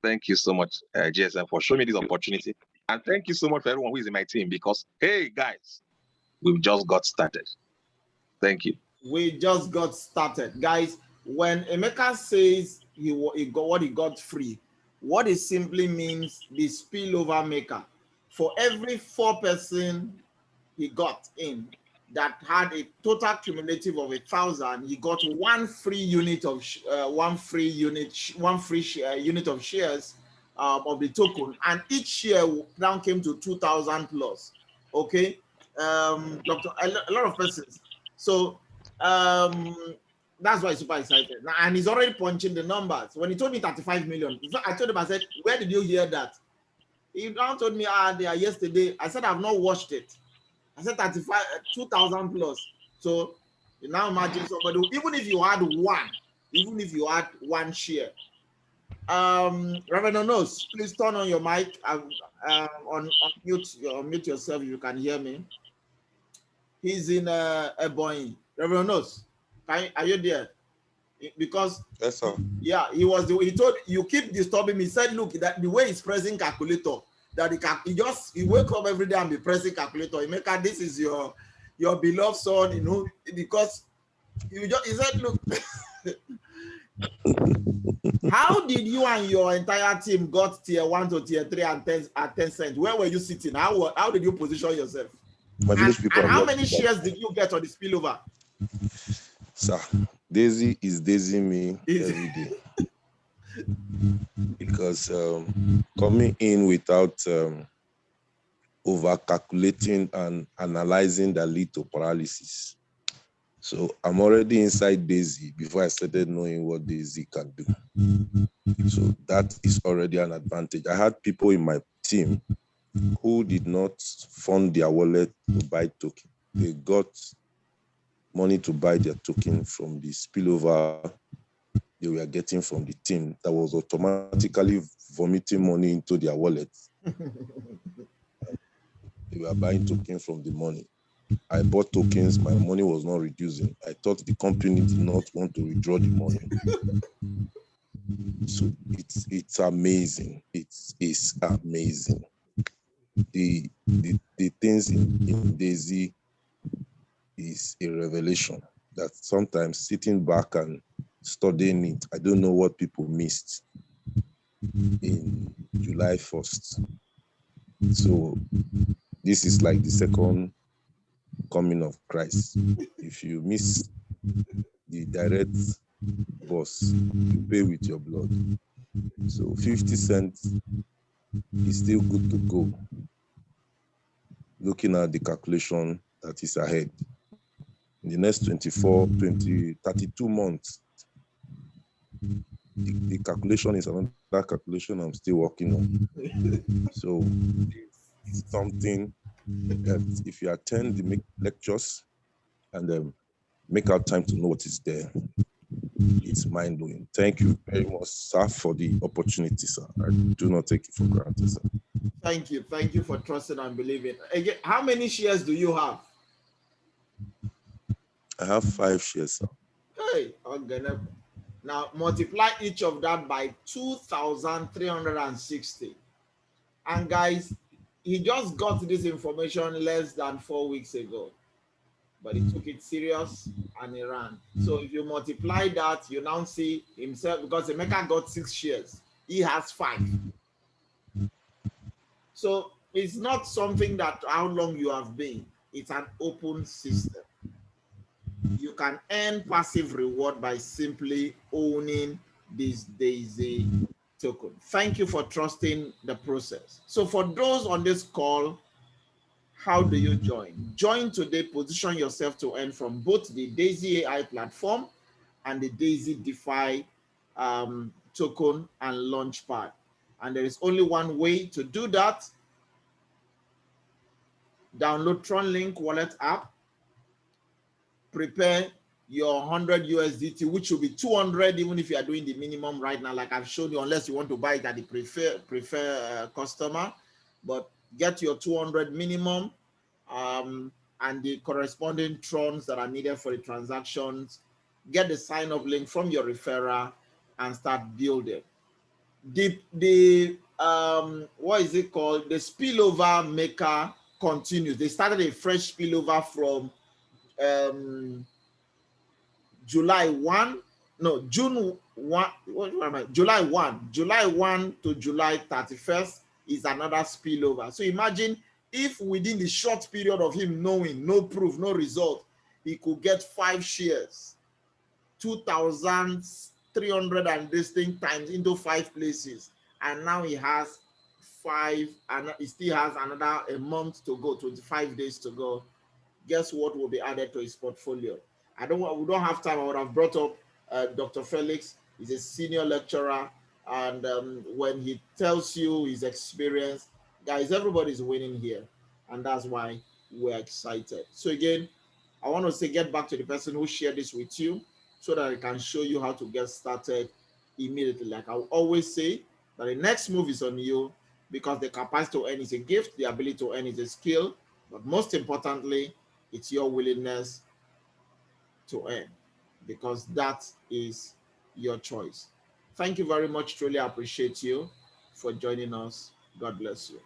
Thank you so much, GSM, for showing me this opportunity. And thank you so much for everyone who is in my team because, hey, guys, we've just got started. Thank you. We just got started. Guys, when Emeka says he got what he got free, what it simply means the spillover maker. For every 4 person he got in that had a total cumulative of 1,000, he got one free unit of unit of shares of the token, and each share now came to 2,000 plus. Okay, Doctor, a lot of persons. So that's why he's super excited now, and he's already punching the numbers. When he told me 35 million, I told him, I said, "Where did you hear that?" He now told me, they are yesterday. I said, "I've not watched it." I said 35, 2,000 plus. So you now imagine somebody, even if you had one share. Reverend Onos, please turn on your mic. Unmute yourself if you can hear me. He's in a Boeing. Reverend Onos, are you there? Because yes, sir. Yeah, he told you keep disturbing me. He said, look, that the way he's pressing calculator, that he wake up every day and be pressing calculator. Emeka, this is your beloved son, because he said, look, how did you and your entire team got tier 1 to tier 3 and 10 at 10 cents? Where were you sitting? How did you position yourself? My village people. And how many shares did you get on the spillover? Sir, Daisy is Daisy me every day. Because coming in without over calculating and analyzing that lead to paralysis. So I'm already inside Daisy before I started knowing what Daisy can do. So that is already an advantage. I had people in my team who did not fund their wallet to buy token. They got money to buy their token from the spillover they were getting from the team that was automatically vomiting money into their wallets. They were buying tokens from the money. I bought tokens, my money was not reducing. I thought the company did not want to withdraw the money. So it's amazing. It is amazing. The things in Daisy is a revelation that sometimes sitting back and studying it, I don't know what people missed in July 1st. So this is like the second coming of Christ. If you miss the direct bus, you pay with your blood. So 50 cents is still good to go. Looking at the calculation that is ahead. In the next 32 months, the calculation is another calculation I'm still working on. So it's something that if you attend the lectures and make out time to know what is there, it's mind-blowing. Thank you very much, sir, for the opportunity, sir. I do not take it for granted, sir. Thank you. Thank you for trusting and believing. Again, how many shares do you have? I have 5 shares, sir. Hey, okay. Now multiply each of that by 2,360. And guys, he just got this information less than 4 weeks ago, but he took it serious and he ran. So if you multiply that, you now see himself, because Emeka got 6 shares, he has 5. So it's not something that how long you have been, it's an open system. You can earn passive reward by simply owning this Daisy token. Thank you for trusting the process. So for those on this call, How do you join? Join today, position yourself to earn from both the Daisy AI platform and the Daisy DeFi token and Launchpad. And there is only one way to do that. Download TronLink wallet app, prepare your 100 USDT, which will be 200 even if you are doing the minimum right now, like I've shown you, unless you want to buy it at the prefer customer. But get your 200 minimum and the corresponding trons that are needed for the transactions. Get the sign up link from your referrer and start building. The what is it called? The spillover maker continues. They started a fresh spillover from July 1, no, June 1, July 1, July 1 to July 31st is another spillover. So imagine if within the short period of him knowing, no proof, no result, he could get 5 shares, 2,300 and this thing times into 5 places. And now he has 5, and he still has another a month to go, 25 days to go. Guess what will be added to his portfolio? We don't have time. I would have brought up Dr. Felix. He's a senior lecturer, and when he tells you his experience, guys, everybody's winning here, and that's why we're excited. So again, I want to say, get back to the person who shared this with you so that I can show you how to get started immediately. Like I always say, that the next move is on you, because the capacity to earn is a gift, the ability to earn is a skill, but most importantly, it's your willingness to earn, because that is your choice. Thank you very much. Truly appreciate you for joining us. God bless you.